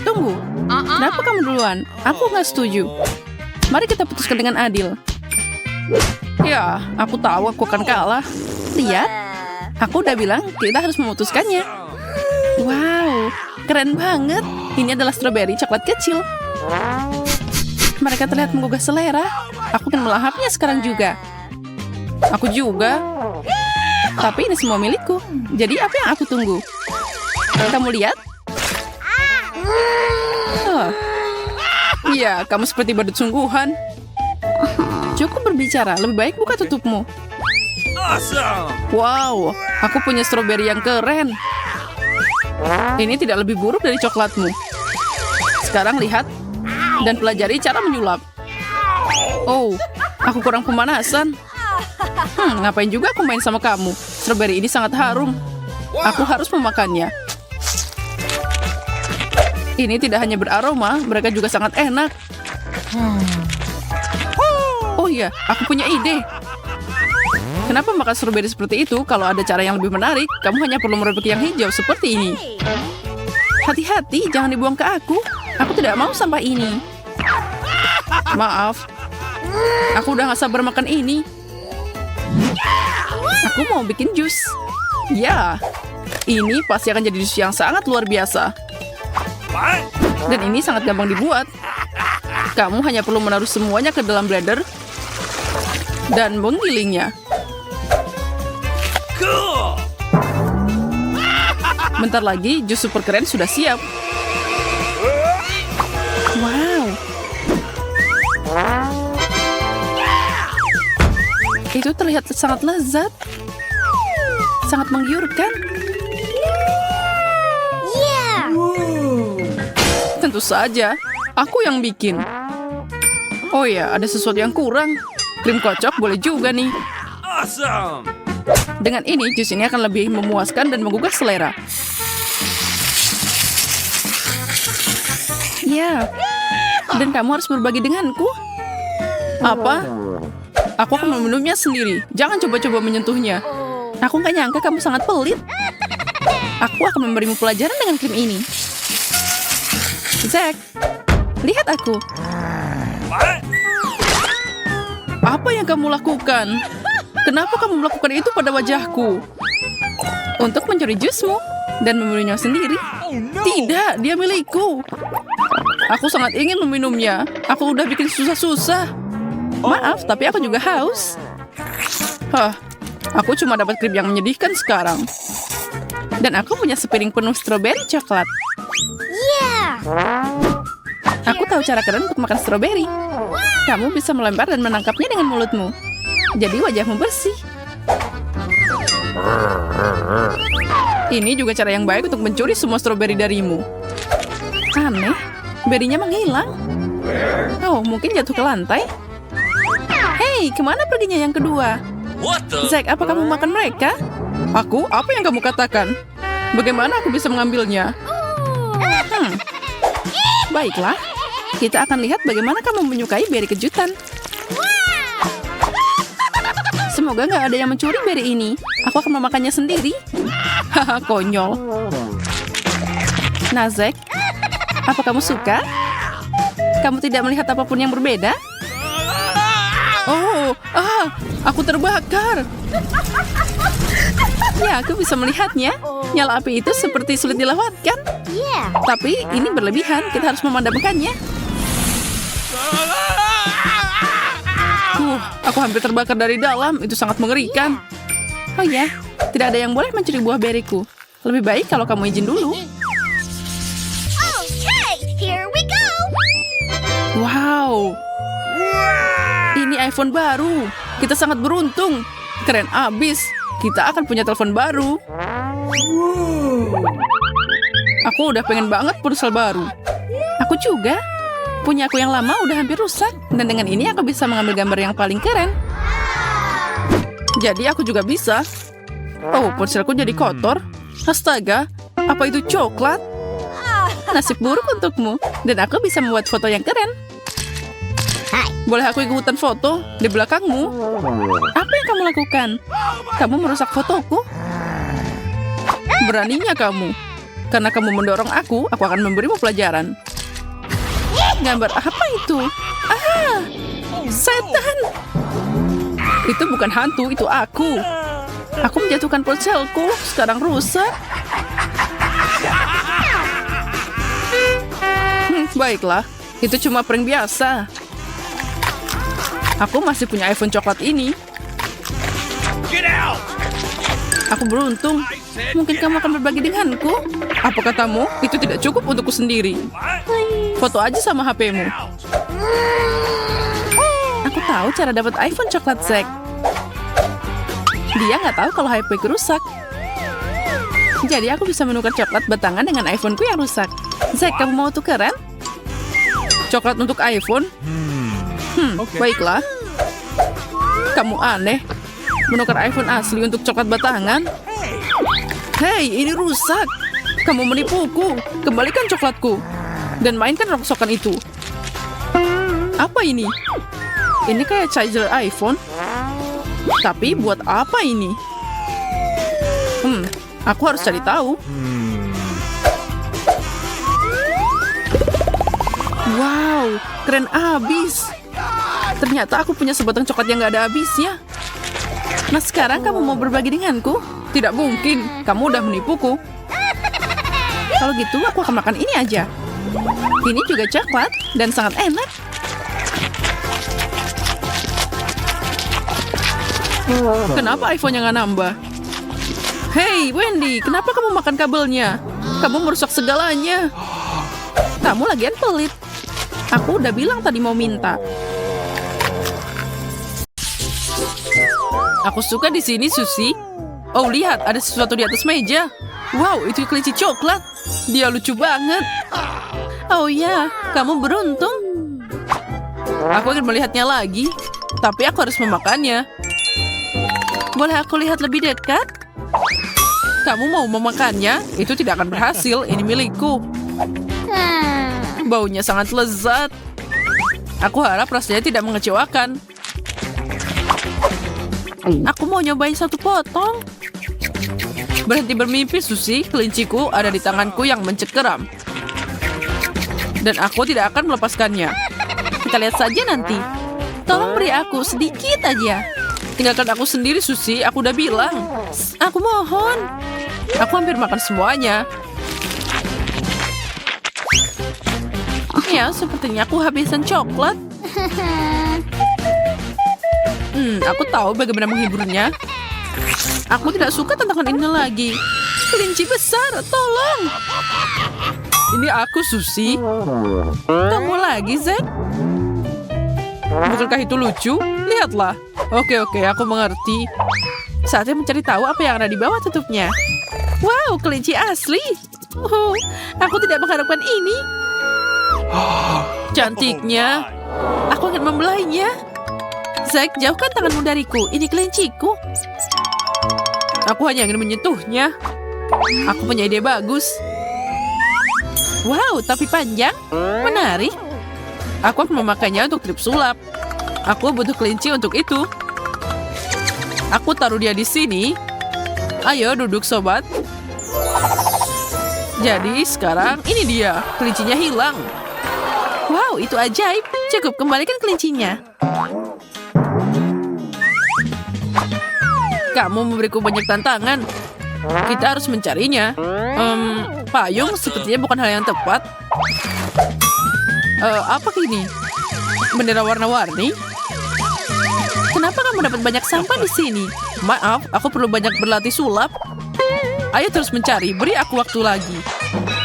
Tunggu, kenapa kamu duluan? Aku nggak setuju. Mari kita putuskan dengan adil. Ya, aku tahu aku akan kalah. Lihat, aku udah bilang kita harus memutuskannya. Wow, keren banget. Ini adalah stroberi coklat kecil. Mereka terlihat menggugah selera. Aku akan melahapnya sekarang juga. Aku juga. Tapi ini semua milikku. Jadi apa yang aku tunggu? Kamu lihat? Iya, kamu seperti badut sungguhan. Cukup berbicara, lebih baik buka tutupmu. Awesome! Wow, aku punya stroberi yang keren. Ini tidak lebih buruk dari coklatmu. Sekarang lihat dan pelajari cara menyulap. Oh, aku kurang pemanasan. Ngapain juga aku main sama kamu? Stroberi ini sangat harum. Aku harus memakannya. Ini tidak hanya beraroma, mereka juga sangat enak. Oh iya, aku punya ide. Kenapa makan stroberi seperti itu kalau ada cara yang lebih menarik? Kamu hanya perlu merobek yang hijau seperti ini. Hati-hati, jangan dibuang ke aku. Aku tidak mau sampah ini. Maaf. Aku udah gak sabar makan ini. Aku mau bikin jus. Ya, ini pasti akan jadi jus yang sangat luar biasa. Dan ini sangat gampang dibuat. Kamu hanya perlu menaruh semuanya ke dalam blender dan menggilingnya. Cool! Bentar lagi, jus super keren sudah siap. Wow. Itu terlihat sangat lezat. Sangat menggiurkan. Yeah! Tentu saja, aku yang bikin. Oh ya, ada sesuatu yang kurang. Krim kocok boleh juga nih. Awesome! Dengan ini, jus ini akan lebih memuaskan dan menggugah selera. Ya, dan kamu harus berbagi denganku. Apa? Aku akan meminumnya sendiri. Jangan coba-coba menyentuhnya. Aku nggak nyangka kamu sangat pelit. Aku akan memberimu pelajaran dengan krim ini. Zack, lihat aku. What? Apa yang kamu lakukan? Kenapa kamu melakukan itu pada wajahku? Untuk mencuri jusmu dan meminumnya sendiri? Tidak, dia milikku. Aku sangat ingin meminumnya. Aku udah bikin susah-susah. Maaf, tapi aku juga haus. Aku cuma dapat krim yang menyedihkan sekarang. Dan aku punya sepiring penuh stroberi coklat. Yeah! Aku tahu cara keren untuk makan stroberi. Kamu bisa melempar dan menangkapnya dengan mulutmu. Jadi wajahmu bersih. Ini juga cara yang baik untuk mencuri semua stroberi darimu. Aneh, berinya menghilang. Oh, mungkin jatuh ke lantai. Hei, kemana perginya yang kedua? What the? Zack, apa kamu makan mereka? Aku? Apa yang kamu katakan? Bagaimana aku bisa mengambilnya? Baiklah, kita akan lihat bagaimana kamu menyukai beri kejutan. Semoga nggak ada yang mencuri beri ini. Aku akan memakannya sendiri. Haha, konyol. Nah, Zack, apa kamu suka? Kamu tidak melihat apapun yang berbeda? Oh, aku terbakar. Ya, aku bisa melihatnya. Nyala api itu seperti sulit dilewatkan. Yeah! Tapi ini berlebihan, kita harus memadamkannya. Aku hampir terbakar dari dalam, itu sangat mengerikan. Oh ya, tidak ada yang boleh mencuri buah beriku. Lebih baik kalau kamu izin dulu. Okay, here we go! Wow, ini iPhone baru. Kita sangat beruntung. Keren abis. Kita akan punya telepon baru. Aku udah pengen banget ponsel baru. Aku juga. Punya aku yang lama udah hampir rusak. Dan dengan ini aku bisa mengambil gambar yang paling keren. Jadi aku juga bisa. Oh, ponselku jadi kotor. Astaga, apa itu coklat? Nasib buruk untukmu. Dan aku bisa membuat foto yang keren. Boleh aku ikutan foto di belakangmu? Apa yang kamu lakukan? Kamu merusak fotoku? Beraninya kamu. Karena kamu mendorong aku akan memberimu pelajaran. Gambar apa itu? Ah, setan! Itu bukan hantu, itu aku. Aku menjatuhkan ponselku, sekarang rusak. Baiklah, itu cuma prank biasa. Aku masih punya iPhone coklat ini. Get out! Aku beruntung. Mungkin kamu akan berbagi denganku. Apa katamu? Itu tidak cukup untukku sendiri. Foto aja sama HP-mu. Aku tahu cara dapat iPhone coklat Zack. Dia nggak tahu kalau HP-ku rusak. Jadi aku bisa menukar coklat batangan dengan iPhone-ku yang rusak. Zack, kamu mau tukeran? Coklat untuk iPhone? Baiklah. Kamu aneh. Menukar iPhone asli untuk coklat batangan? Hei, ini rusak. Kamu menipuku. Kembalikan coklatku. Dan mainkan rongsokan itu. Apa ini? Ini kayak charger iPhone. Tapi buat apa ini? Aku harus cari tahu. Wow, keren abis. Ternyata aku punya sebatang coklat yang gak ada habisnya. Nah sekarang kamu mau berbagi denganku? Tidak mungkin, kamu udah menipuku. Kalau gitu aku akan makan ini aja. Ini juga coklat dan sangat enak. Kenapa iPhone-nya nggak nambah? Hei Wendy, kenapa kamu makan kabelnya? Kamu merusak segalanya. Kamu lagian pelit. Aku udah bilang tadi mau minta. Aku suka di sini, Susi. Oh, lihat, ada sesuatu di atas meja. Wow, itu kelinci coklat. Dia lucu banget. Oh ya, kamu beruntung. Aku akan melihatnya lagi, tapi aku harus memakannya. Boleh aku lihat lebih dekat? Kamu mau memakannya? Itu tidak akan berhasil, ini milikku. Baunya sangat lezat. Aku harap rasanya tidak mengecewakan. Aku mau nyobain satu potong. Berhenti bermimpi, Susi. Kelinciku ada di tanganku yang mencengkeram. Dan aku tidak akan melepaskannya. Kita lihat saja nanti. Tolong beri aku sedikit aja. Tinggalkan aku sendiri, Susi. Aku udah bilang. Aku mohon. Aku hampir makan semuanya. Ya, sepertinya aku habisan coklat. Aku tahu bagaimana menghiburnya. Aku tidak suka tantangan ini lagi. Kelinci besar, tolong. Ini aku, Susi. Kamu lagi, Zack? Bukankah itu lucu? Lihatlah. Oke, aku mengerti. Saatnya mencari tahu apa yang ada di bawah tutupnya. Wow, kelinci asli. Aku tidak mengharapkan ini. Cantiknya. Aku akan membelainya. Zack, jauhkan tanganmu dariku. Ini kelinciku. Aku hanya ingin menyentuhnya. Aku punya ide bagus. Wow, tapi panjang. Menarik. Aku akan memakainya untuk trip sulap. Aku butuh kelinci untuk itu. Aku taruh dia di sini. Ayo duduk, sobat. Jadi sekarang ini dia. Kelincinya hilang. Wow, itu ajaib. Cukup, kembalikan kelincinya. Kamu memberiku banyak tantangan. Kita harus mencarinya. Payung sepertinya bukan hal yang tepat. Apa ini? Bendera warna-warni? Kenapa kamu dapat banyak sampah di sini? Maaf, aku perlu banyak berlatih sulap. Ayo terus mencari, beri aku waktu lagi.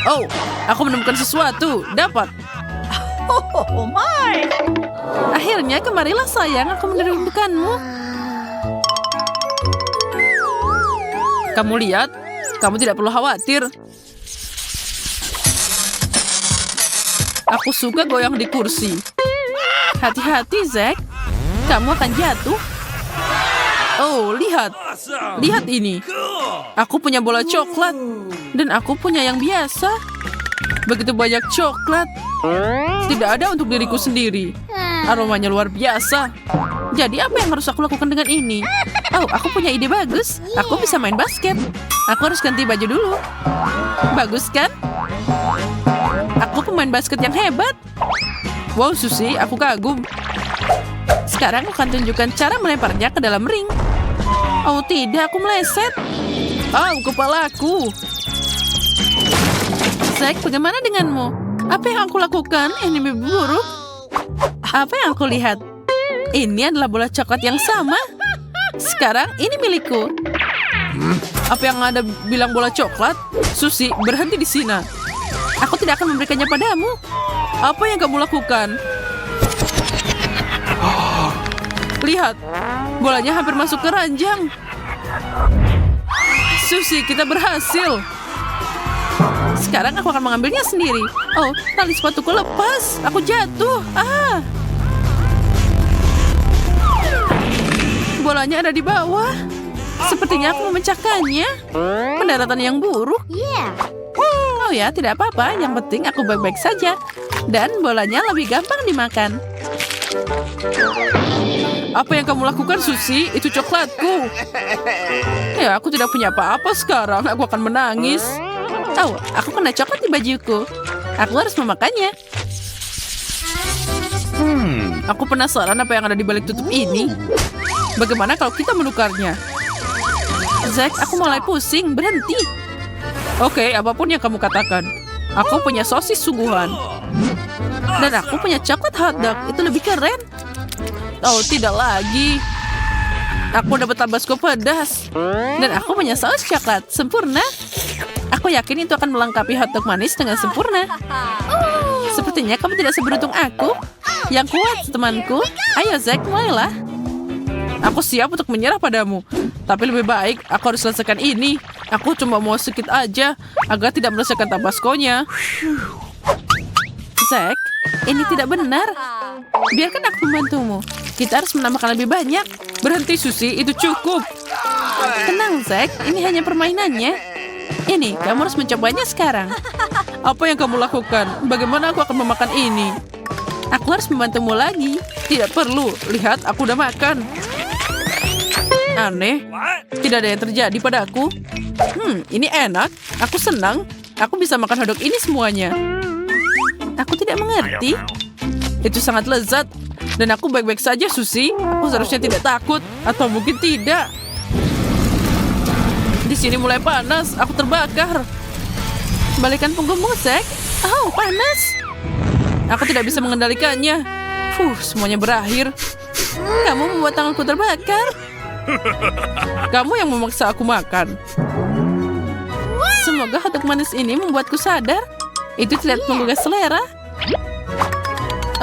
Oh, aku menemukan sesuatu. Dapat. Oh my. Akhirnya kemarilah sayang, aku merindukanmu. Kamu lihat, kamu tidak perlu khawatir. Aku suka goyang di kursi. Hati-hati, Zack. Kamu akan jatuh. Oh, lihat. Lihat ini. Aku punya bola coklat. Dan aku punya yang biasa. Begitu banyak coklat. Tidak ada untuk diriku sendiri. Aromanya luar biasa. Jadi apa yang harus aku lakukan dengan ini? Oh, aku punya ide bagus. Aku bisa main basket. Aku harus ganti baju dulu. Bagus kan? Aku pemain basket yang hebat. Wow, Susie, aku kagum. Sekarang aku akan tunjukkan cara melemparnya ke dalam ring. Oh tidak, aku meleset. Oh, kepalaku. Zack, bagaimana denganmu? Apa yang aku lakukan? Ini mimpi buruk. Apa yang aku lihat? Ini adalah bola coklat yang sama. Sekarang ini milikku. Apa yang Anda bilang bola coklat? Susie, berhenti di sini. Aku tidak akan memberikannya padamu. Apa yang kamu lakukan? Lihat, bolanya hampir masuk ke ranjang. Susie, kita berhasil. Sekarang aku akan mengambilnya sendiri. Oh, tali sepatuku lepas. Aku jatuh. Bolanya ada di bawah. Sepertinya aku memecahkannya. Pendaratan yang buruk. Yeah. Oh ya, tidak apa-apa. Yang penting aku baik-baik saja. Dan bolanya lebih gampang dimakan. Apa yang kamu lakukan, Susie? Itu coklatku. Ya, aku tidak punya apa-apa sekarang. Aku akan menangis. Oh, aku kena coklat di bajuku. Aku harus memakannya. Aku penasaran apa yang ada di balik tutup ini. Bagaimana kalau kita menukarnya? Zack, aku mulai pusing. Berhenti. Oke, apapun yang kamu katakan. Aku punya sosis sungguhan. Dan aku punya coklat hotdog. Itu lebih keren. Oh, tidak lagi. Aku dapat tabasco pedas. Dan aku punya saus coklat. Sempurna. Aku yakin itu akan melengkapi hotdog manis dengan sempurna. Sepertinya kamu tidak seberuntung aku. Yang kuat, temanku. Ayo, Zack, mulailah. Aku siap untuk menyerah padamu. Tapi lebih baik aku harus selesaikan ini. Aku cuma mau sedikit aja agar tidak merasakan tabasconya. Zack, ini tidak benar. Biarkan aku membantumu. Kita harus menambahkan lebih banyak. Berhenti, Susie, itu cukup. Tenang, Zack, ini hanya permainannya. Ini, kamu harus mencobanya sekarang. Apa yang kamu lakukan? Bagaimana aku akan memakan ini? Aku harus membantumu lagi. Tidak perlu, lihat aku udah makan. Aneh, tidak ada yang terjadi padaku. Ini enak. Aku senang. Aku bisa makan hotdog ini semuanya. Aku tidak mengerti. Itu sangat lezat. Dan aku baik-baik saja, Susie. Aku seharusnya tidak takut. Atau mungkin tidak. Di sini mulai panas. Aku terbakar. Balikan punggungmu, Zack. Oh, panas. Aku tidak bisa mengendalikannya. Semuanya berakhir. Kamu membuat tanganku terbakar. Kamu yang memaksa aku makan. Semoga hotdog manis ini membuatku sadar. Itu tidak menggugah selera.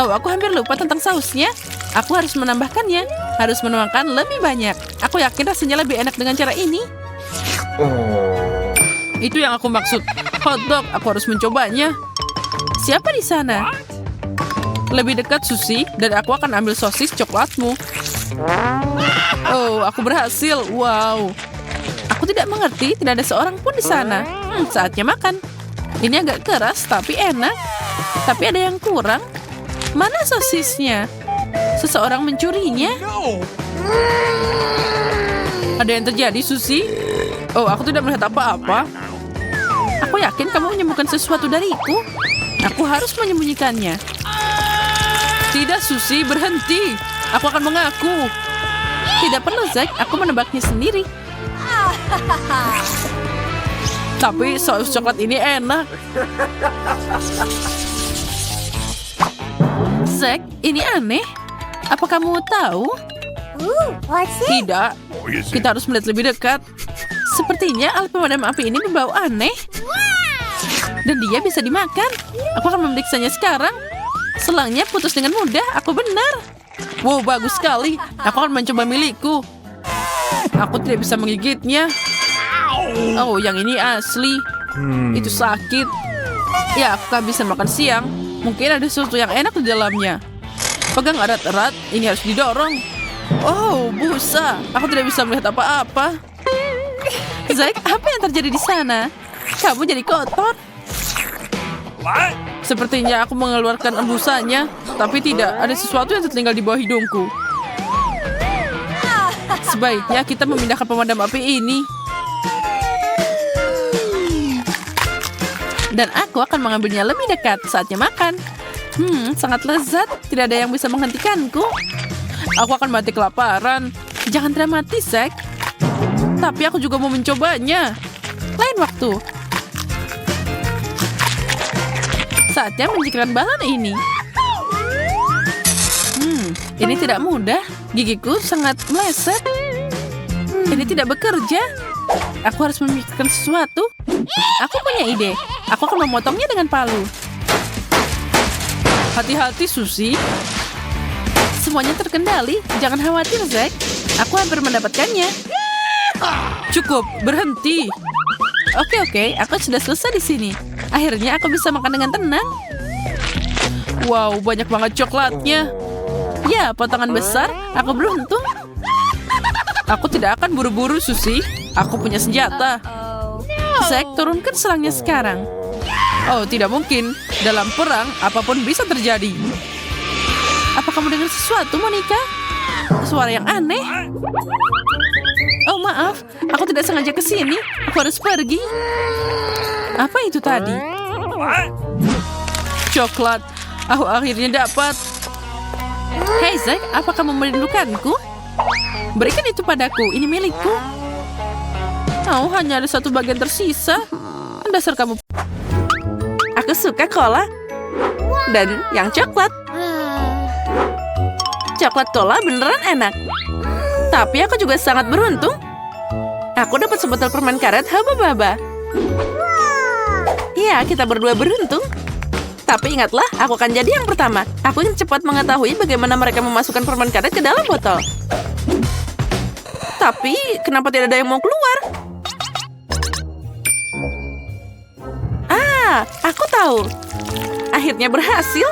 Oh, aku hampir lupa tentang sausnya. Aku harus menambahkannya. Harus menuangkan lebih banyak. Aku yakin rasanya lebih enak dengan cara ini. Itu yang aku maksud. Hotdog, aku harus mencobanya. Siapa di sana? Lebih dekat, Susie. Dan aku akan ambil sosis coklatmu. Oh, aku berhasil. Wow. Aku tidak mengerti, tidak ada seorang pun di sana. Saatnya makan. Ini agak keras, tapi enak. Tapi ada yang kurang. Mana sosisnya? Seseorang mencurinya. Ada yang terjadi, Susie? Oh, aku tidak melihat apa-apa. Aku yakin kamu menyembunyikan sesuatu dariku. Aku harus menyembunyikannya. Tidak, Susie, berhenti. Aku akan mengaku. Tidak perlu, Zack. Aku menebaknya sendiri. Tapi saus coklat ini enak. Zack, ini aneh. Apa kamu tahu? What's it? Tidak. Kita harus melihat lebih dekat. Sepertinya alat pemadam api ini berbau aneh. Dan dia bisa dimakan. Aku akan memeriksanya sekarang. Selangnya putus dengan mudah. Aku benar. Wow, bagus sekali. Aku akan mencoba milikku. Aku tidak bisa menggigitnya. Oh, yang ini asli. Itu sakit. Ya, aku kan bisa makan siang. Mungkin ada sesuatu yang enak di dalamnya. Pegang erat-erat. Ini harus didorong. Oh, busa. Aku tidak bisa melihat apa-apa. Zack, apa yang terjadi di sana? Kamu jadi kotor. What? Sepertinya aku mengeluarkan embusannya, tapi tidak ada sesuatu yang tertinggal di bawah hidungku. Sebaiknya kita memindahkan pemadam api ini. Dan aku akan mengambilnya lebih dekat. Saatnya makan. Sangat lezat. Tidak ada yang bisa menghentikanku. Aku akan mati kelaparan. Jangan dramatis, Zack. Tapi aku juga mau mencobanya. Lain waktu. Saatnya menjikan balon ini. Ini tidak mudah. Gigiku sangat meleset. Ini tidak bekerja. Aku harus memikirkan sesuatu. Aku punya ide. Aku akan memotongnya dengan palu. Hati-hati, Susie. Semuanya terkendali. Jangan khawatir, Zack. Aku hampir mendapatkannya. Cukup, berhenti. Oke, aku sudah selesai di sini. Akhirnya aku bisa makan dengan tenang. Wow, banyak banget coklatnya. Ya, potongan besar. Aku beruntung. Aku tidak akan buru-buru, Susie. Aku punya senjata. Zack, turunkan selangnya sekarang. Oh, tidak mungkin. Dalam perang, apapun bisa terjadi. Apa kamu dengar sesuatu, Monica? Suara yang aneh. Oh, maaf. Aku tidak sengaja ke sini. Aku harus pergi. Apa itu tadi? Coklat. Aku akhirnya dapat. Hey, Zack, apa kamu merindukanku? Berikan itu padaku. Ini milikku. Oh, hanya ada satu bagian tersisa. Dasar kamu. Aku suka cola. Dan yang coklat. Coklat cola beneran enak. Tapi aku juga sangat beruntung. Aku dapat sebotol permen karet haba-baba. Ya, kita berdua beruntung. Tapi ingatlah, aku akan jadi yang pertama. Aku ingin cepat mengetahui bagaimana mereka memasukkan permen karet ke dalam botol. Tapi, kenapa tidak ada yang mau keluar? Ah, aku tahu. Akhirnya berhasil.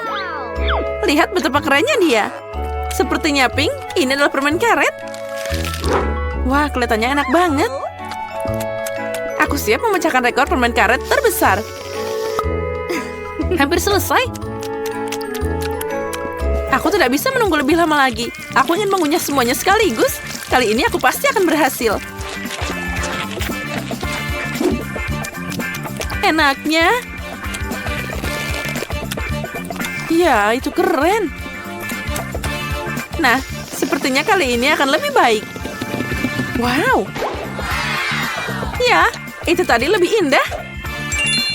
Lihat betapa kerennya dia. Sepertinya Pink, ini adalah permen karet. Wah, kelihatannya enak banget. Aku siap memecahkan rekor permen karet terbesar. Hampir selesai. Aku tidak bisa menunggu lebih lama lagi. Aku ingin mengunyah semuanya sekaligus. Kali ini aku pasti akan berhasil. Enaknya. Ya, itu keren. Nah, sepertinya kali ini akan lebih baik. Wow. Ya, itu tadi lebih indah.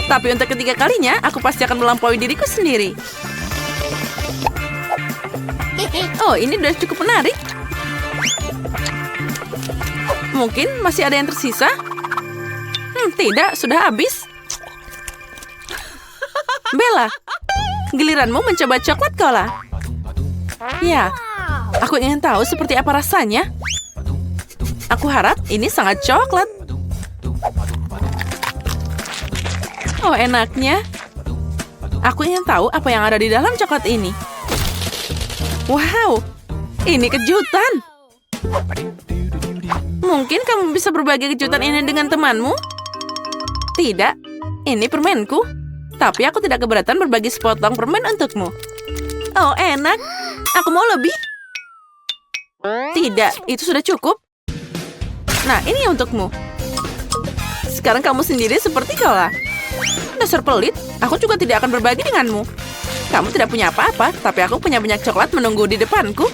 Tapi untuk ketiga kalinya, aku pasti akan melampaui diriku sendiri. Oh, ini udah cukup menarik. Mungkin masih ada yang tersisa? Tidak, sudah habis. Bella, giliranmu mencoba coklat cola. Ya, aku ingin tahu seperti apa rasanya. Aku harap ini sangat coklat. Oh, enaknya. Aku ingin tahu apa yang ada di dalam coklat ini. Wow, ini kejutan. Mungkin kamu bisa berbagi kejutan ini dengan temanmu? Tidak, ini permenku. Tapi aku tidak keberatan berbagi sepotong permen untukmu. Oh, enak. Aku mau lebih. Tidak, itu sudah cukup. Nah, ini untukmu. Sekarang kamu sendiri seperti cola. Dasar pelit, aku juga tidak akan berbagi denganmu. Kamu tidak punya apa-apa, tapi aku punya banyak coklat menunggu di depanku.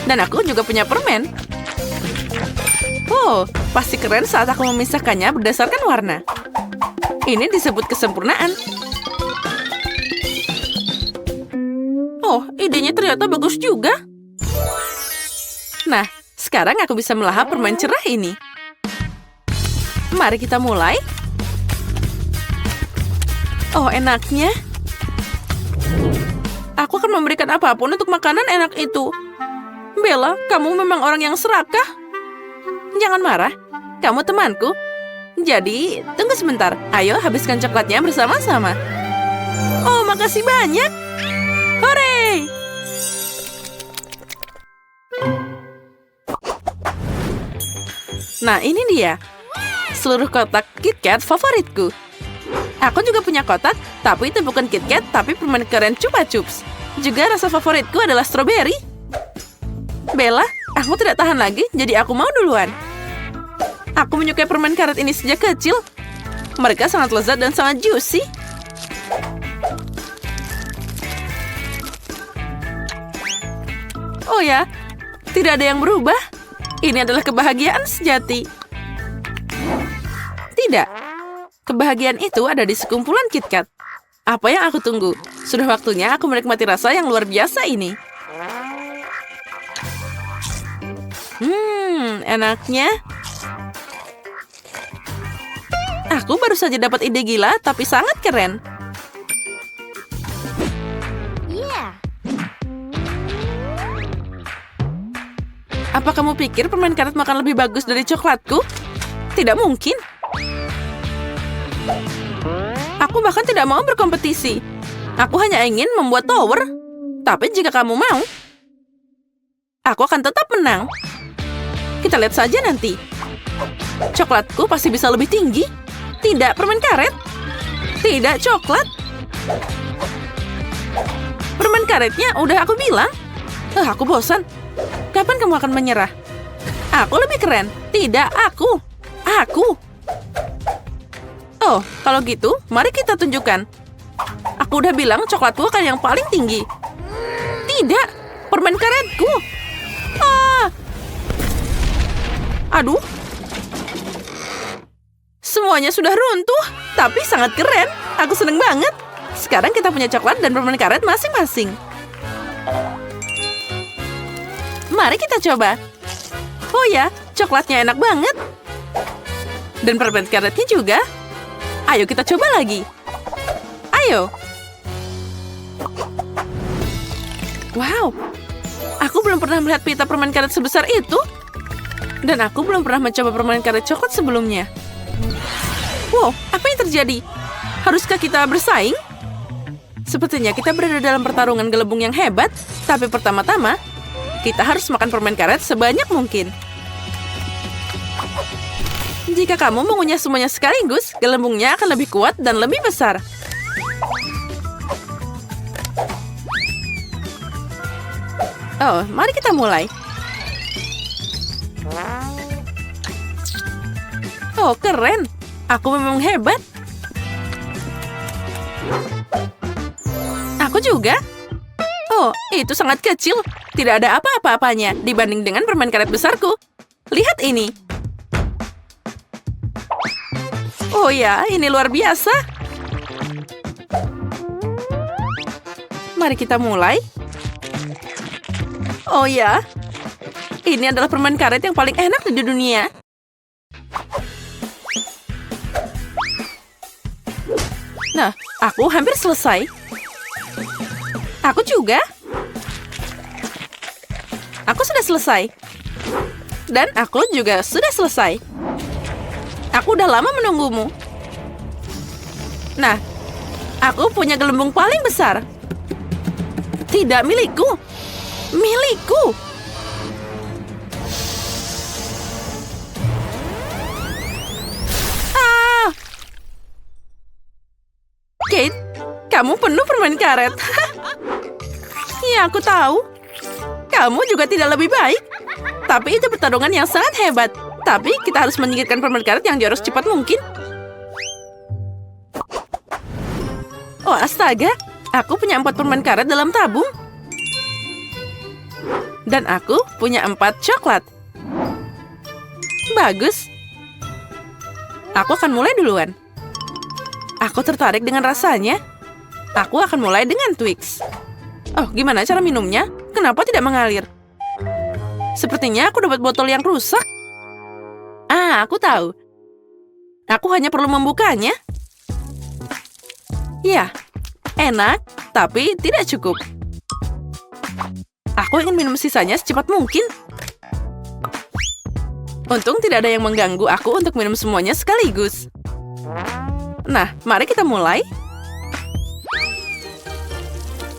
Dan aku juga punya permen. Oh, pasti keren saat aku memisahkannya berdasarkan warna. Ini disebut kesempurnaan. Oh, idenya ternyata bagus juga. Nah, sekarang aku bisa melahap permen cerah ini. Mari kita mulai. Oh, enaknya. Aku akan memberikan apapun untuk makanan enak itu. Bella, kamu memang orang yang serakah. Jangan marah. Kamu temanku. Jadi, tunggu sebentar. Ayo, habiskan coklatnya bersama-sama. Oh, makasih banyak. Hore! Nah, ini dia. Seluruh kotak KitKat favoritku. Aku juga punya kotak, tapi itu bukan KitKat, tapi permen keren Chupa Chups. Juga rasa favoritku adalah stroberi. Bella, aku tidak tahan lagi, jadi aku mau duluan. Aku menyukai permen karet ini sejak kecil. Mereka sangat lezat dan sangat juicy. Oh ya, tidak ada yang berubah. Ini adalah kebahagiaan sejati. Tidak. Kebahagiaan itu ada di sekumpulan KitKat. Apa yang aku tunggu? Sudah waktunya aku menikmati rasa yang luar biasa ini. Enaknya. Aku baru saja dapat ide gila, tapi sangat keren. Yeah. Apa kamu pikir permen karet makan lebih bagus dari coklatku? Tidak mungkin. Aku bahkan tidak mau berkompetisi. Aku hanya ingin membuat tower. Tapi jika kamu mau, aku akan tetap menang. Kita lihat saja nanti. Coklatku pasti bisa lebih tinggi. Tidak permen karet. Tidak coklat. Permen karetnya udah aku bilang. Aku bosan. Kapan kamu akan menyerah? Aku lebih keren. Tidak, aku. Aku. Oh, kalau gitu, mari kita tunjukkan. Aku udah bilang coklatku akan yang paling tinggi. Tidak, permen karetku. Aduh. Semuanya sudah runtuh, tapi sangat keren. Aku seneng banget. Sekarang kita punya coklat dan permen karet masing-masing. Mari kita coba. Oh ya, coklatnya enak banget. Dan permen karetnya juga. Ayo kita coba lagi. Ayo. Wow. Aku belum pernah melihat pita permen karet sebesar itu. Dan aku belum pernah mencoba permen karet coklat sebelumnya. Wow, apa yang terjadi? Haruskah kita bersaing? Sepertinya kita berada dalam pertarungan gelembung yang hebat. Tapi pertama-tama, kita harus makan permen karet sebanyak mungkin. Jika kamu mengunyah semuanya sekaligus, gelembungnya akan lebih kuat dan lebih besar. Oh, mari kita mulai. Oh, keren. Aku memang hebat. Aku juga. Oh, itu sangat kecil. Tidak ada apa-apa-apanya dibanding dengan permen karet besarku. Lihat ini. Oh ya, ini luar biasa. Mari kita mulai. Oh ya, ini adalah permen karet yang paling enak di dunia. Nah, aku hampir selesai. Aku juga. Aku sudah selesai. Dan aku juga sudah selesai. Aku udah lama menunggumu. Nah, aku punya gelembung paling besar. Tidak milikku. Milikku. Kate, kamu penuh permen karet. Ya, aku tahu. Kamu juga tidak lebih baik. Tapi itu pertarungan yang sangat hebat. Tapi kita harus menyingkirkan permen karet yang jauh secepat mungkin. Oh, astaga. Aku punya 4 permen karet dalam tabung. Dan aku punya 4 coklat. Bagus. Aku akan mulai duluan. Aku tertarik dengan rasanya. Aku akan mulai dengan Twix. Oh, gimana cara minumnya? Kenapa tidak mengalir? Sepertinya aku dapat botol yang rusak. Aku tahu. Aku hanya perlu membukanya. Ya, enak, tapi tidak cukup. Aku ingin minum sisanya secepat mungkin. Untung tidak ada yang mengganggu aku untuk minum semuanya sekaligus. Nah, mari kita mulai.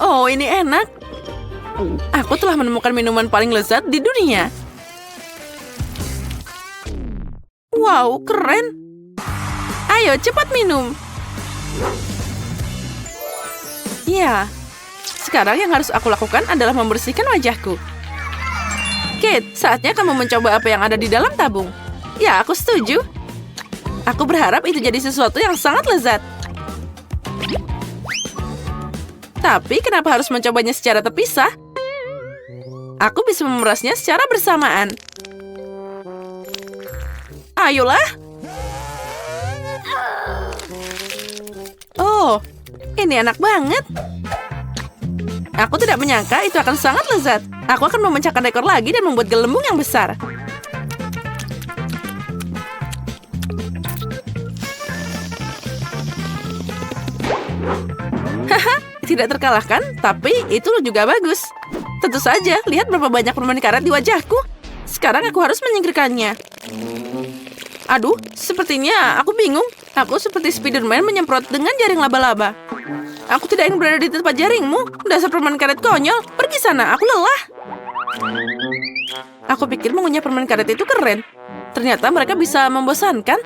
Oh, ini enak. Aku telah menemukan minuman paling lezat di dunia. Wow, keren. Ayo, cepat minum. Ya, sekarang yang harus aku lakukan adalah membersihkan wajahku. Kate, saatnya kamu mencoba apa yang ada di dalam tabung. Ya, aku setuju. Aku berharap itu jadi sesuatu yang sangat lezat. Tapi kenapa harus mencobanya secara terpisah? Aku bisa memerasnya secara bersamaan. Ayolah. Oh, ini enak banget. Aku tidak menyangka itu akan sangat lezat. Aku akan memecahkan rekor lagi dan membuat gelembung yang besar. Haha, tidak terkalahkan, tapi itu juga bagus. Tentu saja, lihat berapa banyak permen karet di wajahku. Sekarang aku harus menyingkirkannya. Aduh, sepertinya aku bingung. Aku seperti Spiderman menyemprot dengan jaring laba-laba. Aku tidak ingin berada di tempat jaringmu. Dasar permen karet konyol. Pergi sana, aku lelah. Aku pikir mengunyah permen karet itu keren. Ternyata mereka bisa membosankan.